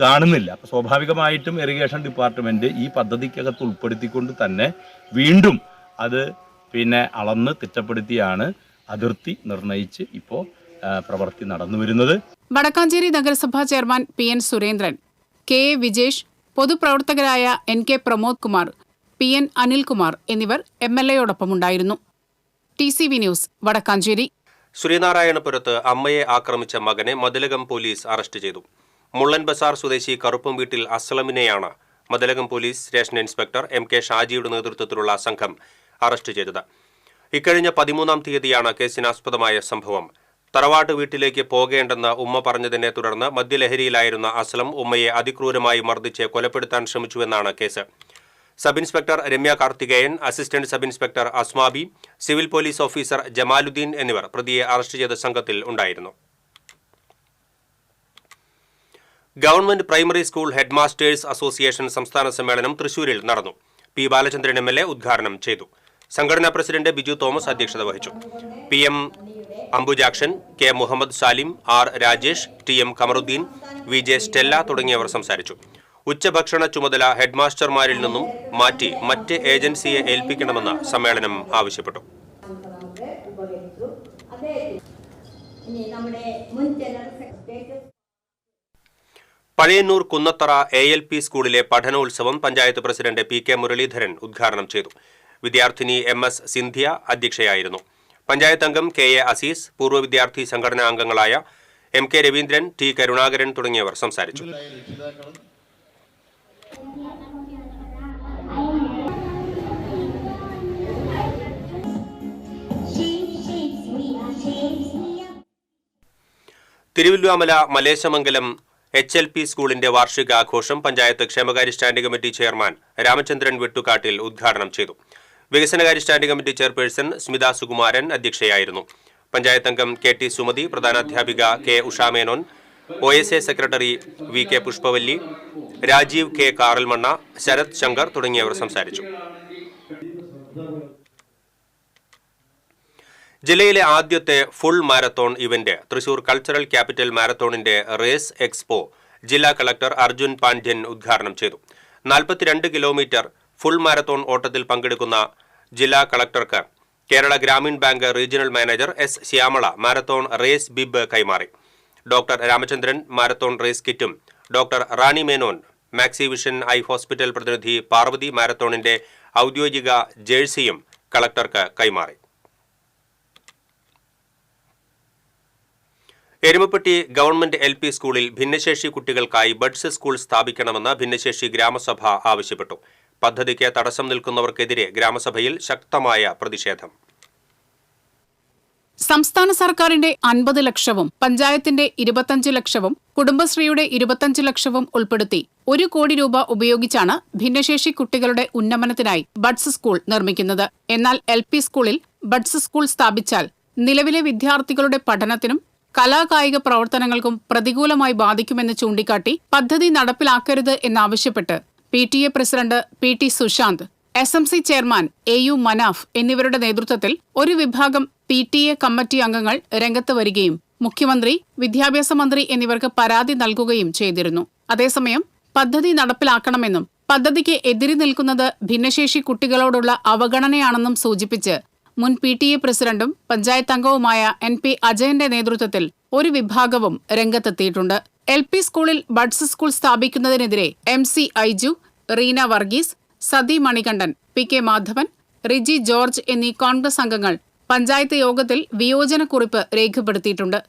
കാണുന്നില്ല. അപ്പോൾ സ്വാഭാവികമായിട്ടും ഇറിഗേഷൻ ഡിപ്പാർട്ട്മെന്റ് ഈ പദ്ധതിക്കകത്ത് ഉൾപ്പെടുത്തിക്കൊണ്ട് തന്നെ വീണ്ടും അത് അളന്ന് തിട്ടപ്പെടുത്തിയാണ് അതിർത്തി നിർണയിച്ച് ഇപ്പോൾ പ്രവൃത്തി നടന്നു വരുന്നത്. വടക്കാഞ്ചേരി നഗരസഭാ chairman PN Surendran, KA Vijesh, പൊതുപ്രവർത്തകരായ NK പ്രമോദ് കുമാർ, PN അനിൽകുമാർ എന്നിവർ MLAയോടൊപ്പമുണ്ടായിരുന്നു. TCV news, Vadakkanchery. ശ്രീനാരായണപുരത്ത് അമ്മയെ ആക്രമിച്ച മകനെ മതിലകം പോലീസ് അറസ്റ്റ് ചെയ്തു. മുള്ളൻ ബസാർ സ്വദേശി കറുപ്പം വീട്ടിൽ അസ്ലമിനെയാണ് Mathilakam police station inspector MK ഷാജിയുടെ നേതൃത്വത്തിലുള്ള സംഘം അറസ്റ്റ് ചെയ്തത്. ഇക്കഴിഞ്ഞ 13-ാം തീയതിയാണ് കേസിനാസ്പദമായ സംഭവം. തറവാട്ട് വീട്ടിലേക്ക് പോകേണ്ടെന്ന് ഉമ്മ പറഞ്ഞതിനെ തുടർന്ന് മദ്യലഹരിയിലായിരുന്ന അസ്ലം ഉമ്മയെ അതിക്രൂരമായി മർദ്ദിച്ച് കൊലപ്പെടുത്താൻ ശ്രമിച്ചുവെന്നാണ് case. Sub inspector Ramya Karthikeyan, assistant sub inspector Asmabi, civil police officer Jamaluddin എന്നിവർ പ്രതിയെ അറസ്റ്റ് ചെയ്ത സംഘത്തിൽ ഉണ്ടായിരുന്നു. Government primary school headmasters association സംസ്ഥാന സമ്മേളനം തൃശൂരിൽ നടന്നു. P. ബാലചന്ദ്രൻ MLA ഉദ്ഘാടനം ചെയ്തു. സംഘടനാ പ്രസിഡന്റ് ബിജു തോമസ് അധ്യക്ഷത വഹിച്ചു. PM Ambujakshan, K. Muhammad Salim, R. Rajesh, TM Kamaruddin, VJ Stella തുടങ്ങിയവർ സംസാരിച്ചു. ഉച്ചഭക്ഷണ ചുമതല ഹെഡ്മാസ്റ്റർമാരിൽ നിന്നും മാറ്റി മറ്റ് ഏജൻസിയെ ഏൽപ്പിക്കണമെന്ന് സമ്മേളനം ആവശ്യപ്പെട്ടു. പഴയന്നൂർ കുന്നത്തറ ALP സ്കൂളിലെ പഠനോത്സവം പഞ്ചായത്ത് പ്രസിഡന്റ് PK മുരളീധരൻ ഉദ്ഘാടനം ചെയ്തു. വിദ്യാർത്ഥിനി MS സിന്ധ്യ അധ്യക്ഷയായിരുന്നു. പഞ്ചായത്ത് അംഗം KA അസീസ്, പൂർവ്വ വിദ്യാർത്ഥി സംഘടനാ അംഗങ്ങളായ MK രവീന്ദ്രൻ, T. കരുണാകരൻ തുടങ്ങിയവർ സംസാരിച്ചു. തിരുവല്ലുവാമല മലേശമംഗലം HLP സ്കൂളിന്റെ വാർഷികാഘോഷം പഞ്ചായത്ത് ക്ഷേമകാര്യ standing committee chairman Ramachandran Vettukattil ഉദ്ഘാടനം ചെയ്തു. വികസനകാര്യ standing committee chairperson Smitha Sukumaran അധ്യക്ഷയായിരുന്നു. പഞ്ചായത്ത് അംഗം KT സുമതി, പ്രധാനാധ്യാപിക K. Ushamenon, OSA secretary VK Pushpavalli, Rajeev K. Karalmanna, Sarath Sankar തുടങ്ങിയവർ സംസാരിച്ചു. ജില്ലയിലെ ആദ്യത്തെ full marathon event Thrissur cultural capital മാരത്തോണിന്റെ റേസ് എക്സ്പോ ജില്ലാ കളക്ടർ അർജുൻ പാണ്ഡ്യൻ ഉദ്ഘാടനം ചെയ്തു. 42 കിലോമീറ്റർ ഫുൾ മാരത്തോൺ ഓട്ടത്തിൽ പങ്കെടുക്കുന്ന ജില്ലാ കളക്ടർക്ക് Kerala Grameen bank regional manager S. Shyamala marathon race bib കൈമാറി. ഡോക്ടർ രാമചന്ദ്രൻ മാരത്തോൺ റേസ് കിറ്റും, doctor Rani Menon maxi vision eye hospital പ്രതിനിധി പാർവതി മാരത്തോണിന്റെ ഔദ്യോഗിക ജേഴ്സിയും കളക്ടർക്ക് കൈമാറി. എരുമപ്പെട്ടി ഗവൺമെന്റ് LP സ്കൂളിൽ ഭിന്നശേഷി കുട്ടികൾക്കായി ബഡ്സ് സ്കൂൾ സ്ഥാപിക്കണമെന്ന് ഭിന്നശേഷി ഗ്രാമസഭ ആവശ്യപ്പെട്ടു. പദ്ധതിക്ക് തടസ്സം നിൽക്കുന്നവർക്കെതിരെ ഗ്രാമസഭയിൽ ശക്തമായ പ്രതിഷേധം. സംസ്ഥാന സർക്കാരിന്റെ 50 ലക്ഷവും പഞ്ചായത്തിന്റെ 25 ലക്ഷവും കുടുംബശ്രീയുടെ 25 ലക്ഷവും ഉൾപ്പെടുത്തി 1 കോടി രൂപ ഉപയോഗിച്ചാണ് ഭിന്നശേഷി കുട്ടികളുടെ ഉന്നമനത്തിനായി ബഡ്സ് സ്കൂൾ നിർമ്മിക്കുന്നത്. എന്നാൽ LP സ്കൂളിൽ ബഡ്സ് സ്കൂൾ സ്ഥാപിച്ചാൽ നിലവിലെ വിദ്യാർത്ഥികളുടെ പഠനത്തിനും കലാകായിക പ്രവർത്തനങ്ങൾക്കും പ്രതികൂലമായി ബാധിക്കുമെന്ന് ചൂണ്ടിക്കാട്ടി പദ്ധതി നടപ്പിലാക്കരുത് എന്നാവശ്യപ്പെട്ട് PTA president PT Sushant, SMC chairman AU Manaf എന്നിവരുടെ നേതൃത്വത്തിൽ ഒരു വിഭാഗം PTA കമ്മിറ്റി അംഗങ്ങൾ രംഗത്ത് വരികയും മുഖ്യമന്ത്രി, വിദ്യാഭ്യാസ മന്ത്രി എന്നിവർക്ക് പരാതി നൽകുകയും ചെയ്തിരുന്നു. അതേസമയം പദ്ധതി നടപ്പിലാക്കണമെന്നും പദ്ധതിക്ക് എതിരി നിൽക്കുന്നത് ഭിന്നശേഷി കുട്ടികളോടുള്ള അവഗണനയാണെന്നും സൂചിപ്പിച്ച് മുൻ PTA പ്രസിഡന്റും പഞ്ചായത്ത് അംഗവുമായ NP അജയന്റെ നേതൃത്വത്തിൽ ഒരു വിഭാഗവും രംഗത്തെത്തിയിട്ടുണ്ട്. LP സ്കൂളിൽ ബഡ്സ് സ്കൂൾ സ്ഥാപിക്കുന്നതിനെതിരെ MC Aiju, Reena Varghese, Sathi Manikandan, PK Madhavan, Riji George എന്നീ കോൺഗ്രസ് അംഗങ്ങൾ പഞ്ചായത്ത് യോഗത്തിൽ വിയോജനക്കുറിപ്പ് രേഖപ്പെടുത്തിയിട്ടുണ്ട്.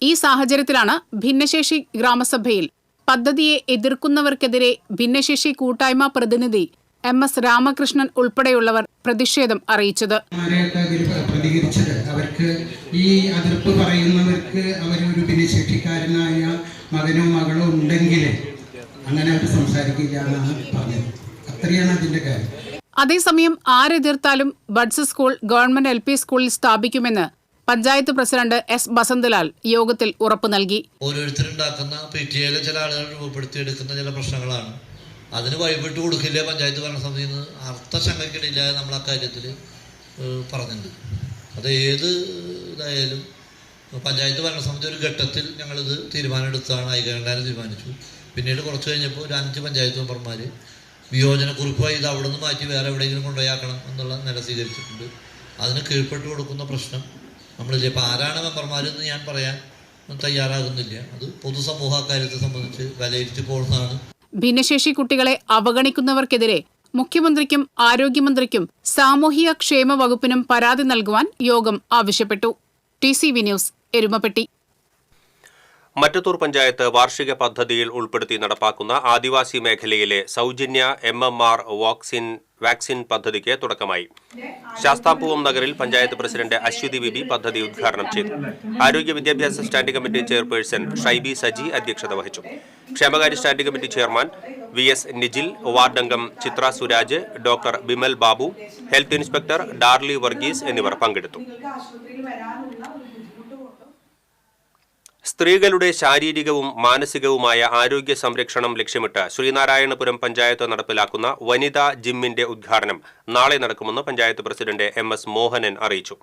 ഈ സാഹചര്യത്തിലാണ് ഭിന്നശേഷി ഗ്രാമസഭയിൽ പദ്ധതിയെ എതിർക്കുന്നവർക്കെതിരെ ഭിന്നശേഷി കൂട്ടായ്മ പ്രതിനിധി MS രാമകൃഷ്ണൻ ഉൾപ്പെടെയുള്ളവർ പ്രതിഷേധം അറിയിച്ചത്. പ്രതികരിച്ചത് അവർക്ക് ഈ അതിർപ്പ് പറയുന്നവർക്ക് അവരൊരു ഭിന്നശേഷിക്കാരനായ മകനോ മകളോ ഉണ്ടെങ്കിൽ അങ്ങനെ അവർ സംസാരിക്കില്ല എന്നാണ് പറഞ്ഞത്. അത്രയാണ് അതിന്റെ കാര്യം. അതേസമയം ആരെതിർത്താലും ബഡ്സ് സ്കൂൾ ഗവൺമെന്റ് LP സ്കൂളിൽ സ്ഥാപിക്കുമെന്ന് പഞ്ചായത്ത് പ്രസിഡന്റ് S ബസന്തലാൽ യോഗത്തിൽ ഉറപ്പു നൽകി. ഓരോരുത്തരുണ്ടാക്കുന്ന PTA ചില ആളുകൾ രൂപപ്പെടുത്തിയെടുക്കുന്ന ചില പ്രശ്നങ്ങളാണ്. അതിന് വഴിവിട്ട് കൊടുക്കില്ല പഞ്ചായത്ത് ഭരണസമിതിയിൽ നിന്ന് അർത്ഥശങ്കയ്ക്കിടയില്ല നമ്മൾ അക്കാര്യത്തിൽ പറഞ്ഞിട്ടുണ്ട്. അത് ഏത് ഇതായാലും പഞ്ചായത്ത് ഭരണസമിതി ഒരു ഘട്ടത്തിൽ ഞങ്ങളിത് തീരുമാനമെടുത്താണ്, ഐക്യകണ്ഠാനം തീരുമാനിച്ചു. പിന്നീട് കുറച്ച് കഴിഞ്ഞപ്പോൾ ഒരു 5 പഞ്ചായത്ത് മെമ്പർമാർ വിയോജനക്കുറിപ്പായി ഇത് അവിടെ നിന്ന് മാറ്റി വേറെ എവിടെയെങ്കിലും കൊണ്ടുപോയാക്കണം എന്നുള്ള നില സ്വീകരിച്ചിട്ടുണ്ട്. അതിന് കീഴ്പ്പെട്ട് കൊടുക്കുന്ന പ്രശ്നം നമ്മളില്ല. ഇപ്പോൾ ആരാണ് മെമ്പർമാരെന്ന് ഞാൻ പറയാൻ തയ്യാറാകുന്നില്ല. അത് പൊതുസമൂഹ കാര്യത്തെ സംബന്ധിച്ച് വിലയിരുത്തി പോകുന്നതാണ്. ഭിന്നശേഷി കുട്ടികളെ അവഗണിക്കുന്നവർക്കെതിരെ മുഖ്യമന്ത്രിക്കും ആരോഗ്യമന്ത്രിക്കും സാമൂഹിക ക്ഷേമ വകുപ്പിനും പരാതി നൽകുവാൻ യോഗം ആവശ്യപ്പെട്ടു. TCV news, Erumapetty. മറ്റത്തൂർ പഞ്ചായത്ത് വാർഷിക പദ്ധതിയിൽ ഉൾപ്പെടുത്തി നടപ്പാക്കുന്ന ആദിവാസി മേഖലയിലെ സൗജന്യ MMR വാക്സിൻ പദ്ധതിക്ക് തുടക്കമായി. ശാസ്താംപൂവം നഗറിൽ പഞ്ചായത്ത് പ്രസിഡന്റ് അശ്വതി ബിബി പദ്ധതി ഉദ്ഘാടനം ചെയ്തു. ആരോഗ്യ വിദ്യാഭ്യാസ standing committee chairperson Shaibi Saji അധ്യക്ഷത വഹിച്ചു. ക്ഷേമകാര്യ standing committee chairman VS Nijil, വാർഡംഗം Chithra Suraj, doctor Bimal Babu, health inspector Darly Varghese എന്നിവർ പങ്കെടുത്തു. സ്ത്രീകളുടെ ശാരീരികവും മാനസികവുമായ ആരോഗ്യ സംരക്ഷണം ലക്ഷ്യമിട്ട് ശ്രീനാരായണപുരം പഞ്ചായത്ത് നടപ്പിലാക്കുന്ന വനിതാ ജിമ്മിന്റെ ഉദ്ഘാടനം നാളെ നടക്കുമെന്ന് പഞ്ചായത്ത് പ്രസിഡന്റ് MS മോഹനൻ അറിയിച്ചു.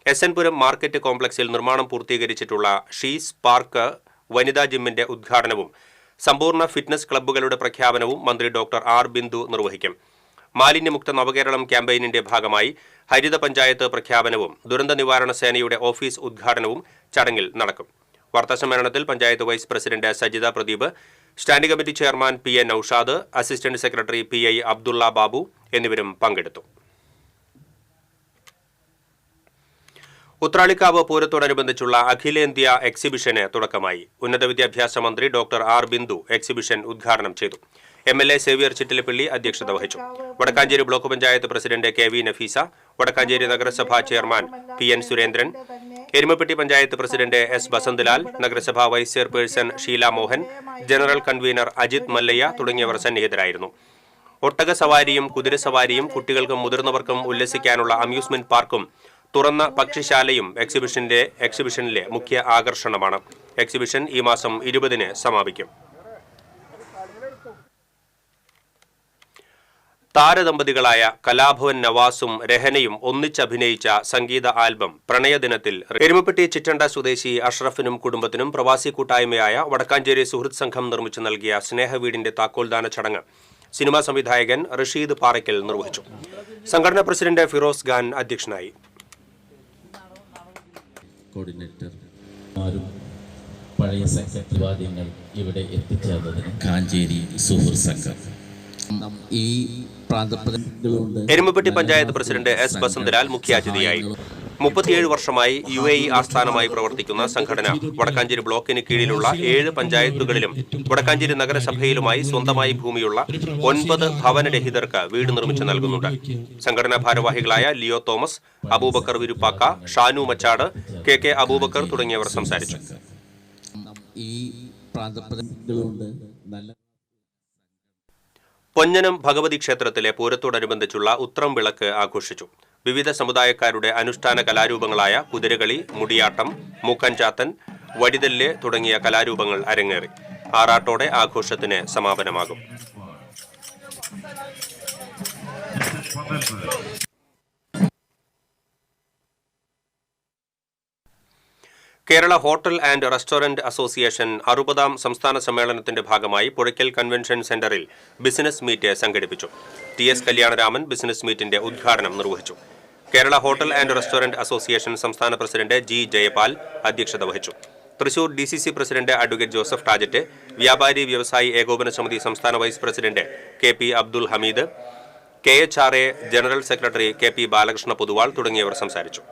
SN പുരം മാർക്കറ്റ് കോംപ്ലക്സിൽ നിർമ്മാണം പൂർത്തീകരിച്ചിട്ടുള്ള ഷീസ് പാർക്ക് വനിതാ ജിമ്മിന്റെ ഉദ്ഘാടനവും സമ്പൂർണ്ണ ഫിറ്റ്നസ് ക്ലബ്ബുകളുടെ പ്രഖ്യാപനവും മന്ത്രി ഡോക്ടർ R ബിന്ദു നിർവഹിക്കും. മാലിന്യമുക്ത നവകേരളം ക്യാമ്പയിനിന്റെ ഭാഗമായി ഹരിത പഞ്ചായത്ത് പ്രഖ്യാപനവും ദുരന്ത നിവാരണ സേനയുടെ ഓഫീസ് ഉദ്ഘാടനവും ചടങ്ങിൽ നടക്കും. വാർത്താസമ്മേളനത്തിൽ panchayat vice president Sajitha Pradeep, standing committee chairman PN Naushad, assistant secretary PI Abdulla Babu എന്നിവരും പങ്കെടുത്തു. ഉത്രാളിക്കാവ് പൂരത്തോടനുബന്ധിച്ചുള്ള അഖിലേന്ത്യാ എക്സിബിഷന് തുടക്കമായി. ഉന്നത വിദ്യാഭ്യാസ മന്ത്രി ഡോക്ടർ R ബിന്ദു എക്സിബിഷൻ ഉദ്ഘാടനം ചെയ്തു. MLA സേവ്യർ ചിറ്റിലപ്പള്ളി അധ്യക്ഷത വഹിച്ചു. Vadakkanchery block panchayat president KV Nafeesa, Vadakkanchery നഗരസഭാ chairman PN Surendran, Erumapetty panchayat president S Basanthalal, നഗരസഭാ vice chairperson Sheela Mohan, general convener Ajith Mallayya തുടങ്ങിയവർ സന്നിഹിതരായിരുന്നു. ഒട്ടക സവാരിയും കുതിരസവാരിയും കുട്ടികൾക്കും മുതിർന്നവർക്കും ഉല്ലസിക്കാനുള്ള അമ്യൂസ്മെന്റ് പാർക്കും തുറന്ന പക്ഷിശാലയും എക്സിബിഷനിലെ മുഖ്യ ആകർഷണമാണ്. എക്സിബിഷൻ ഈ മാസം 20-ന് സമാപിക്കും. താരദമ്പതികളായ കലാഭവൻ നവാസും രഹനയും ഒന്നിച്ചഭിനയിച്ച സംഗീത ആൽബം പ്രണയദിനത്തിൽ എരുമപ്പെട്ടി ചിറ്റണ്ട സ്വദേശി അഷ്റഫിനും കുടുംബത്തിനും പ്രവാസി കൂട്ടായ്മയായ വടക്കാഞ്ചേരി സുഹൃത്ത് സംഘം നിർമ്മിച്ചു നൽകിയ സ്നേഹവീടിന്റെ താക്കോൽദാന ചടങ്ങ് സിനിമാ സംവിധായകൻ റഷീദ് പാറയ്ക്കൽ നിർവഹിച്ചു. സംഘടനാ പ്രസിഡന്റ് ഫിറോസ് ഖാൻ അധ്യക്ഷനായി. പഴയ സംഘവാദ്യങ്ങൾ ഇവിടെ എത്തിച്ചേർന്നതിന് കാഞ്ചേരി സുഹൃത്ത് സംഘം എരുമപ്പെട്ടി പഞ്ചായത്ത് പ്രസിഡന്റ് എസ് ബസന്തലാൽ മുഖ്യാതിഥിയായി. 37 വർഷമായി UAE ആസ്ഥാനമായി പ്രവർത്തിക്കുന്ന സംഘടന വടക്കാഞ്ചേരി ബ്ലോക്കിന് കീഴിലുള്ള 7 പഞ്ചായത്തുകളിലും വടക്കാഞ്ചേരി നഗരസഭയിലുമായി സ്വന്തമായി ഭൂമിയുള്ള 9 ഭവനരഹിതർക്ക് വീട് നിർമ്മിച്ചു നൽകുന്നുണ്ട്. സംഘടനാ ഭാരവാഹികളായ Leo Thomas, Abubakar Viruppakka, Shanu Machad, KK Abubakar തുടങ്ങിയവർ സംസാരിച്ചു. പൊന്നനം ഭഗവതി ക്ഷേത്രത്തിലെ പൂരത്തോടനുബന്ധിച്ചുള്ള ഉത്രം വിളക്ക് ആഘോഷിച്ചു. വിവിധ സമുദായക്കാരുടെ അനുഷ്ഠാന കലാരൂപങ്ങളായ കുതിരകളി, മുടിയാട്ടം, മൂക്കൻചാത്തൻ, വടിതല്ല് തുടങ്ങിയ കലാരൂപങ്ങൾ അരങ്ങേറി. ആറാട്ടോടെ ആഘോഷത്തിന് സമാപനമാകും. Kerala hotel and restaurant association 60ാം സംസ്ഥാന സമ്മേളനത്തിന്റെ ഭാഗമായി പുഴയ്ക്കൽ കൺവെൻഷൻ സെന്ററിൽ ബിസിനസ് മീറ്റ് സംഘടിപ്പിച്ചു. TS കല്യാണരാമൻ ബിസിനസ് മീറ്റിന്റെ ഉദ്ഘാടനം നിർവഹിച്ചു. Kerala hotel and restaurant association സംസ്ഥാന പ്രസിഡന്റ് G ജയപാൽ അധ്യക്ഷത വഹിച്ചു. തൃശൂർ DCC president advocate Joseph Tajet, വ്യാപാരി വ്യവസായി ഏകോപന സമിതി സംസ്ഥാന vice president KP Abdul Hameed, KHRA general secretary KP Balakrishna Poduval തുടങ്ങിയവർ സംസാരിച്ചു.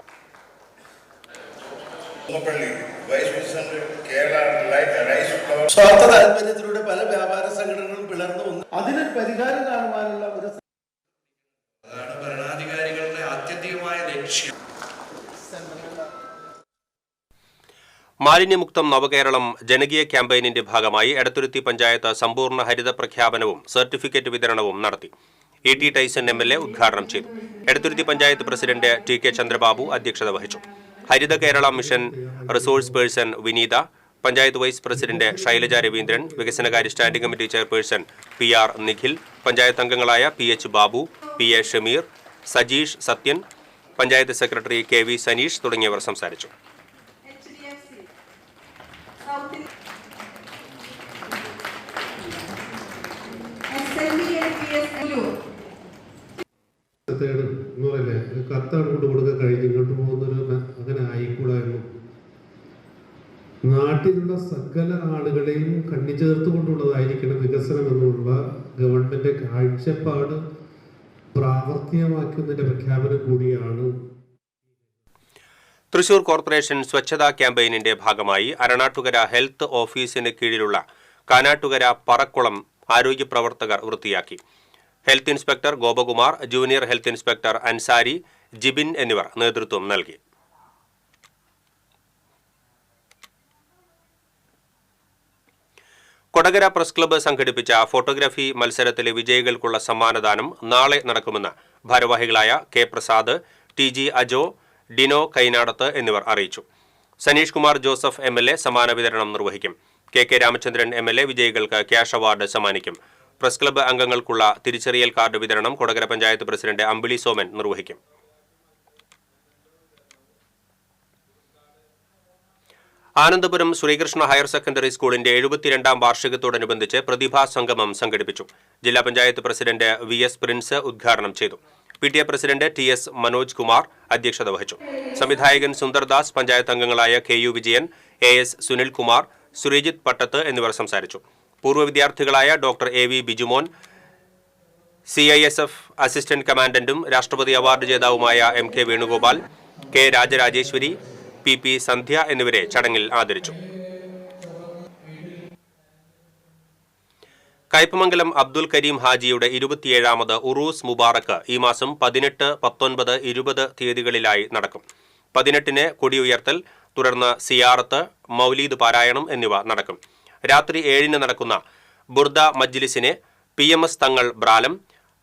സ്വാർത്ഥ താല്പര്യത്തിലൂടെ പല വ്യാപാര സംഘടനകളും പിളർന്നു വന്നു. അതിനൊരു പരിഹാരം കാണുവാനുള്ള ഒരു അതാണ് ഭരണാധികാരികളുടെ ആത്യന്തികമായ ലക്ഷ്യം. മാലിന്യമുക്തം നവകേരളം ജനകീയ ക്യാമ്പയിനിന്റെ ഭാഗമായി എടത്തുരുത്തി പഞ്ചായത്ത് സമ്പൂർണ്ണ ഹരിത പ്രഖ്യാപനവും സർട്ടിഫിക്കറ്റ് വിതരണവും നടത്തി. ET ടൈസൺ MLA ഉദ്ഘാടനം ചെയ്തു. എടത്തുരുത്തി പഞ്ചായത്ത് പ്രസിഡന്റ് TK ചന്ദ്രബാബു അധ്യക്ഷത വഹിച്ചു. Haritha Kerala mission resource person Vineetha, panchayat vice president Shailaja Raveendran, വികസനകാര്യ standing committee chairperson PR Nikhil, panchayat അംഗങ്ങളായ PH Babu, PA Shameer, Sajeesh Sathyan, panchayat secretary KV Saneesh തുടങ്ങിയവർ സംസാരിച്ചു. കത്താണ് കൊണ്ട് കൊടുക്കാൻ കഴിഞ്ഞ് ഇങ്ങോട്ട് പോകുന്നൊരു അങ്ങനെ ആയിക്കൂടായിരുന്നു. നാട്ടിലുള്ള സകല ആളുകളെയും കണ്ണിച്ചേർത്തുകൊണ്ടുള്ളതായിരിക്കണം വികസനം എന്നുള്ള ഗവൺമെന്റ് കാഴ്ചപ്പാട് പ്രാവർത്തികമാക്കുന്നതിന്റെ പ്രഖ്യാപനം കൂടിയാണ്. തൃശൂർ കോർപ്പറേഷൻ സ്വച്ഛതാ ക്യാമ്പയിനിന്റെ ഭാഗമായി അരണാട്ടുകര ഹെൽത്ത് ഓഫീസിന് കീഴിലുള്ള കാനാട്ടുകര പറക്കുളം ആരോഗ്യ പ്രവർത്തകർ വൃത്തിയാക്കി. Health inspector Gopakumar, junior health inspector Ansari, Jibin എന്നിവർ നേതൃത്വം നൽകി. കൊടകര പ്രസ് ക്ലബ്ബ് സംഘടിപ്പിച്ച ഫോട്ടോഗ്രാഫി മത്സരത്തിലെ വിജയികൾക്കുള്ള സമ്മാനദാനം നാളെ നടക്കുമെന്ന് ഭാരവാഹികളായ K പ്രസാദ്, TG അജോ, ഡിനോ കൈനാടത്ത് എന്നിവർ അറിയിച്ചു. സനീഷ് കുമാർ ജോസഫ് MLA സമ്മാന വിതരണം നിർവഹിക്കും. KK രാമചന്ദ്രൻ MLA വിജയികൾക്ക് ക്യാഷ് അവാർഡ് സമ്മാനിക്കും. പ്രസ് ക്ലബ്ബ് അംഗങ്ങൾക്കുള്ള തിരിച്ചറിയൽ കാർഡ് വിതരണം കൊടകര പഞ്ചായത്ത് പ്രസിഡന്റ് അമ്പിളി സോമൻ നിർവഹിക്കും. ആനന്ദപുരം ശ്രീകൃഷ്ണ ഹയർ സെക്കൻഡറി സ്കൂളിന്റെ 72ാം വാർഷികത്തോടനുബന്ധിച്ച് പ്രതിഭാ സംഗമം സംഘടിപ്പിച്ചു. ജില്ലാ പഞ്ചായത്ത് പ്രസിഡന്റ് VS പ്രിൻസ് ഉദ്ഘാടനം ചെയ്തു. PTA president TS Manoj Kumar അധ്യക്ഷത വഹിച്ചു. സംവിധായകൻ സുന്ദർദാസ്, പഞ്ചായത്ത് അംഗങ്ങളായ KU വിജയൻ, AS സുനിൽകുമാർ, സുരജിത് പട്ടത്ത് എന്നിവർ സംസാരിച്ചു. പൂർവ്വ വിദ്യാർത്ഥികളായ doctor AV Bijumon, CISF assistant കമാൻഡന്റും രാഷ്ട്രപതി അവാർഡ് ജേതാവുമായ MK Venugopal, K Rajarajeswari, PP Sandhya എന്നിവരെ ചടങ്ങിൽ ആദരിച്ചു. കയ്പമംഗലം അബ്ദുൽ കരീം ഹാജിയുടെ 27ാമത് ഉറൂസ് മുബാറക്ക് ഈ മാസം 18, 19, 20 തീയതികളിലായി നടക്കും. 18-ന് കൊടിയുയർത്തൽ, തുടർന്ന് സിയാറത്ത്, മൗലീദ് പാരായണം എന്നിവ നടക്കും. രാത്രി 7-ന് നടക്കുന്ന ബുർദ മജ്ലിസിനെ PMS തങ്ങൾ ബ്രാലം,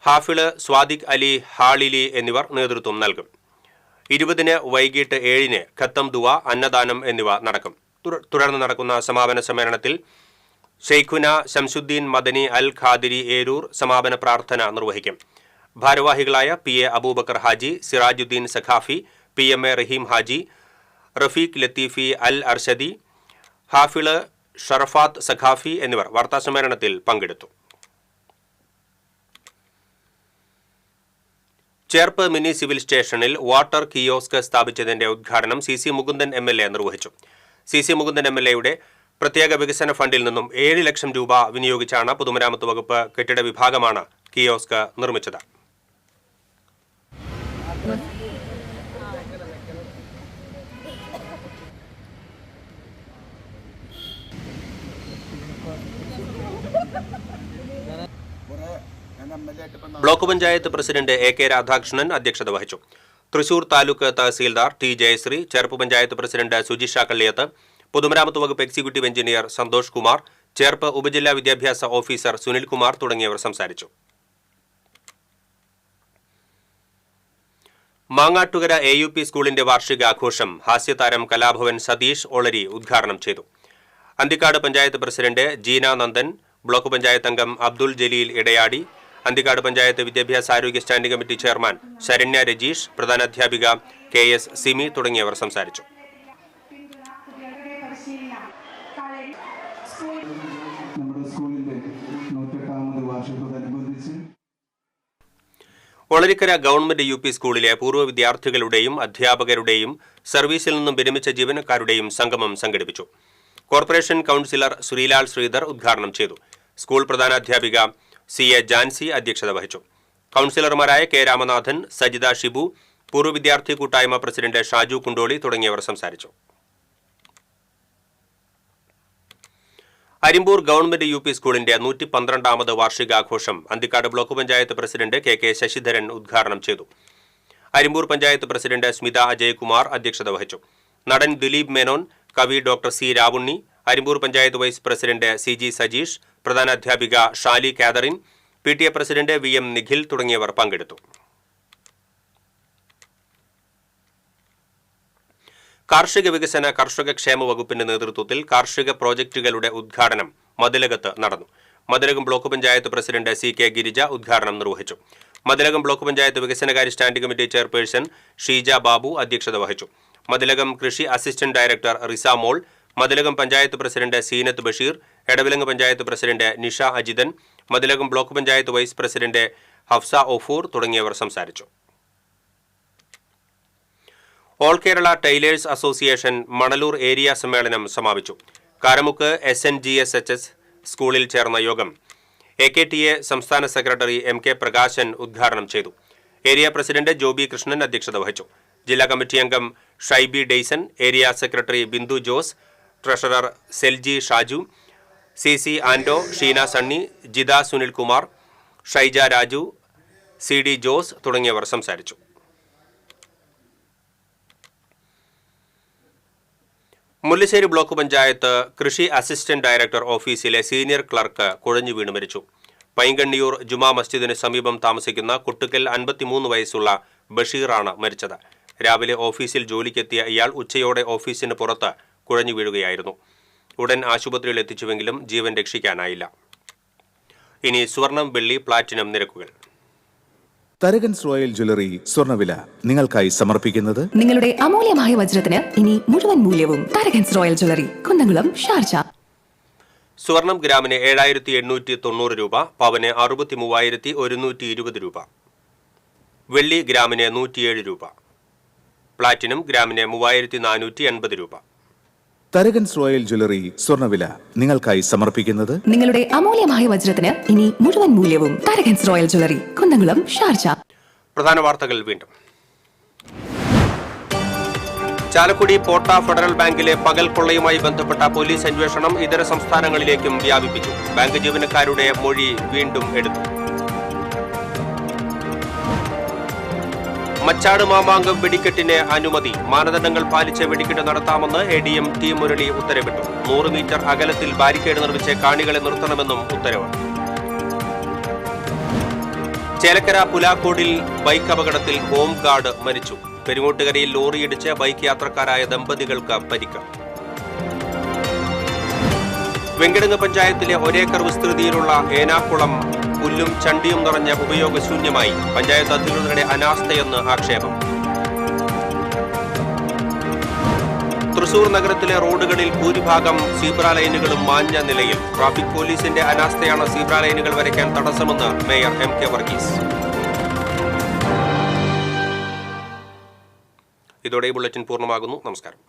ഹാഫിള് സ്വാദിഖ് അലി ഹാളിലി എന്നിവർ നേതൃത്വം നൽകും. 20-ന് വൈകിട്ട് 7-ന് ഖത്തം ദുവ, അന്നദാനം എന്നിവ നടക്കും. തുടർന്ന് നടക്കുന്ന സമാപന സമ്മേളനത്തിൽ ഷെയ്ഖുന ശംസുദ്ദീൻ മദനി അൽ ഖാദിരി ഏരൂർ സമാപന പ്രാർത്ഥന നിർവഹിക്കും. ഭാരവാഹികളായ PA അബൂബക്കർ ഹാജി, സിറാജുദ്ദീൻ സഖാഫി, PMA റഹീം ഹാജി, റഫീഖ് ലത്തീഫി അൽ അർഷദി, ഹാഫിള് ഷറഫാത്ത് സഖാഫി എന്നിവർ വാർത്താസമ്മേളനത്തിൽ പങ്കെടുത്തു. ചേർപ്പ് മിനി സിവിൽ സ്റ്റേഷനിൽ വാട്ടർ കിയോസ്ക് സ്ഥാപിച്ചതിന്റെ ഉദ്ഘാടനം CC മുകുന്ദൻ MLA നിർവഹിച്ചു. CC മുകുന്ദൻ MLAയുടെ പ്രത്യേക വികസന ഫണ്ടിൽ നിന്നും 7 ലക്ഷം രൂപ വിനിയോഗിച്ചാണ് പൊതുമരാമത്ത് വകുപ്പ് കെട്ടിട വിഭാഗമാണ് കിയോസ്ക് നിർമ്മിച്ചത്. Block panchayat president A K Radhakrishnan അധ്യക്ഷത വഹിച്ചു. തൃശൂർ താലൂക്ക് തഹസീൽദാർ ടി ജയശ്രീ, ചേർപ്പ് പഞ്ചായത്ത് പ്രസിഡന്റ് സുജിഷ കള്ളിയത്ത്, പൊതുമരാമത്ത് വകുപ്പ് എക്സിക്യൂട്ടീവ് എഞ്ചിനീയർ സന്തോഷ് കുമാർ, ചേർപ്പ് ഉപജില്ലാ വിദ്യാഭ്യാസ ഓഫീസർ സുനിൽകുമാർ തുടങ്ങിയവർ സംസാരിച്ചു. മാങ്ങാട്ടുകര AUP സ്കൂളിന്റെ വാർഷികാഘോഷം ഹാസ്യതാരം കലാഭവൻ സതീഷ് ഒളരി ഉദ്ഘാടനം ചെയ്തു. അന്തിക്കാട് പഞ്ചായത്ത് പ്രസിഡന്റ് ജീന നന്ദൻ, ബ്ലോക്ക് പഞ്ചായത്ത് അംഗം അബ്ദുൽ ജലീൽ ഇടയാടി, അന്തിക്കാട് പഞ്ചായത്ത് വിദ്യാഭ്യാസ ആരോഗ്യ standing committee chairman Saranya Rajeesh, പ്രധാനാധ്യാപിക KS സിമി തുടങ്ങിയവർ സംസാരിച്ചു. ഒളരിക്കര ഗവൺമെന്റ് UP സ്കൂളിലെ പൂർവ്വ വിദ്യാർത്ഥികളുടെയും അധ്യാപകരുടെയും സർവീസിൽ നിന്നും വിരമിച്ച ജീവനക്കാരുടെയും സംഗമം സംഘടിപ്പിച്ചു. കോർപ്പറേഷൻ കൌൺസിലർ ശ്രീലാൽ ശ്രീധർ ഉദ്ഘാടനം ചെയ്തു. സ്കൂൾ പ്രധാനാധ്യാപിക CA ജാൻസി അധ്യക്ഷത വഹിച്ചു. കൌൺസിലർമാരായ K രാമനാഥൻ, സജിത ഷിബു, പൂർവ്വ വിദ്യാർത്ഥി കൂട്ടായ്മ പ്രസിഡന്റ് ഷാജു കുണ്ടോളി തുടങ്ങിയവർ സംസാരിച്ചു. അരിമ്പൂർ ഗവൺമെന്റ് UP സ്കൂളിന്റെ 112ാമത് വാർഷികാഘോഷം Anthikad block panchayat president KK Sasidharan ഉദ്ഘാടനം ചെയ്തു. അരിമ്പൂർ പഞ്ചായത്ത് പ്രസിഡന്റ് സ്മിത അജയ്കുമാർ അധ്യക്ഷത വഹിച്ചു. നടൻ ദിലീപ് മേനോൻ, കവി doctor C Ravunni, Arimpur panchayat vice president CG Sajeesh, പ്രധാനാധ്യാപിക Shali Catherine, PTA president VM Nikhil തുടങ്ങിയവർ പങ്കെടുത്തു. കാർഷിക വികസന കർഷക ക്ഷേമ വകുപ്പിന്റെ നേതൃത്വത്തിൽ കാർഷിക പ്രോജക്റ്റുകളുടെ ഉദ്ഘാടനം മതിലകത്ത് നടന്നു. Mathilakam block panchayat president CK Girija ഉദ്ഘാടനം നിർവഹിച്ചു. മതിലകം ബ്ലോക്ക് പഞ്ചായത്ത് വികസനകാര്യ standing committee chairperson Sheeja Babu അധ്യക്ഷത വഹിച്ചു. മതിലകം കൃഷി assistant director Riza Mol, Mathilakam panchayat president Seenath Basheer, Edavilangu panchayat president Nisha Ajithan, Mathilakam block panchayat vice president Hafsa Ofoor തുടങ്ങിയവർ സംസാരിച്ചു. All Kerala tailors association Manalur area സമ്മേളനം സമാപിച്ചു. കാരമുക്ക് SNGSHS സ്കൂളിൽ ചേർന്ന യോഗം AKTA സംസ്ഥാന സെക്രട്ടറി MK പ്രകാശൻ ഉദ്ഘാടനം ചെയ്തു. ഏരിയ പ്രസിഡന്റ് ജോബി കൃഷ്ണൻ അധ്യക്ഷത വഹിച്ചു. ജില്ലാ കമ്മിറ്റി അംഗം Shaibi Dayson, area secretary Bindu Jose, treasurer Selji Shaju, CC ആൻഡോ, ഷീന സണ്ണി, ജിത സുനിൽകുമാർ, ഷൈജ രാജു, CD ജോസ് തുടങ്ങിയവർ സംസാരിച്ചു. മുല്ലശ്ശേരി ബ്ലോക്ക് പഞ്ചായത്ത് കൃഷി അസിസ്റ്റന്റ് ഡയറക്ടർ ഓഫീസിലെ സീനിയർ ക്ലർക്ക് കുഴഞ്ഞു വീണ് മരിച്ചു. പൈങ്കണ്ണിയൂർ ജുമാ മസ്ജിദിന് സമീപം താമസിക്കുന്ന കുട്ടുക്കൽ 53 വയസ്സുള്ള ബഷീറാണ് മരിച്ചത്. രാവിലെ ഓഫീസിൽ ജോലിക്കെത്തിയ ഇയാൾ ഉച്ചയോടെ ഓഫീസിന് പുറത്ത് കുഴഞ്ഞു വീഴുകയായിരുന്നു. ഉടൻ ആശുപത്രിയിൽ എത്തിച്ചുവെങ്കിലും ജീവൻ രക്ഷിക്കാനായില്ല. ഇനി സ്വർണം, വെള്ളി, പ്ലാറ്റിനം നിരക്കുകൾ. തരകൻസ് റോയൽ ജ്വല്ലറി സ്വർണ്ണവില നിങ്ങൾക്കായി സമർപ്പിക്കുന്നത് നിങ്ങളുടെ അമൂല്യമായ വജ്രത്തിന് ഇനി മുഴുവൻ മൂല്യവും Tharakans royal jewellery, Kunnamkulam, Sharjah. സ്വർണം ഗ്രാമിന് 7890 രൂപ, പവന് 63,120 രൂപ, വെള്ളി ഗ്രാമിന് 107 രൂപ, പ്ലാറ്റിനം ഗ്രാമിന് 3480 രൂപ. തരകൻസ് റോയൽ ജ്വല്ലറി സ്വർണ്ണവില നിങ്ങൾക്കായി സമർപ്പിക്കുന്നത് നിങ്ങളുടെ അമൂല്യമായ വജ്രത്തിന് ഇനി മുഴുവൻ മൂല്യവും Tharakans royal jewellery, Kunnamkulam, Sharjah. പ്രധാന വാർത്തകൾ വീണ്ടും. ചാലക്കുടി പോട്ട ഫെഡറൽ ബാങ്കിലെ പകൽ കൊള്ളയുമായി ബന്ധപ്പെട്ട പോലീസ് അന്വേഷണം ഇതര സംസ്ഥാനങ്ങളിലേക്കും വ്യാപിപ്പിച്ചു. ബാങ്ക് ജീവനക്കാരുടെ മൊഴി വീണ്ടും എടുത്തു. മച്ചാട് മാമാങ്കം വെടിക്കെട്ടിന് അനുമതി, മാനദണ്ഡങ്ങൾ പാലിച്ച് വെടിക്കെട്ട് നടത്താമെന്ന് ADM T മുരളി ഉത്തരവിട്ടു. 100 മീറ്റർ അകലത്തിൽ ബാരിക്കേഡ് നിർമ്മിച്ച് കാണികളെ നിർത്തണമെന്നും ഉത്തരവ്. ചേലക്കര പുലാക്കോടിൽ ബൈക്ക് അപകടത്തിൽ ഹോം ഗാർഡ് മരിച്ചു. പെരുങ്ങോട്ടുകരയിൽ ലോറിയിടിച്ച് ബൈക്ക് യാത്രക്കാരായ ദമ്പതികൾക്ക് പരിക്ക്. വെങ്കിടങ്ങ് പഞ്ചായത്തിലെ ഒരേക്കർ വിസ്തൃതിയിലുള്ള ഏനാക്കുളം പുല്ലും ചണ്ടിയും നിറഞ്ഞ ഉപയോഗശൂന്യമായി. പഞ്ചായത്ത് അധികൃതരുടെ അനാസ്ഥയെന്ന് ആക്ഷേപം. തൃശൂർ നഗരത്തിലെ റോഡുകളിൽ ഭൂരിഭാഗം സീബ്ര ലൈനുകളും മാഞ്ഞ നിലയിൽ. ട്രാഫിക് പോലീസിന്റെ അനാസ്ഥയാണ് സീബ്ര ലൈനുകൾ വരയ്ക്കാൻ തടസ്സമെന്ന് മേയർ MK വർഗീസ്. ഇതോടെ ബുള്ളറ്റിൻ പൂർണ്ണമാകുന്നു. നമസ്കാരം.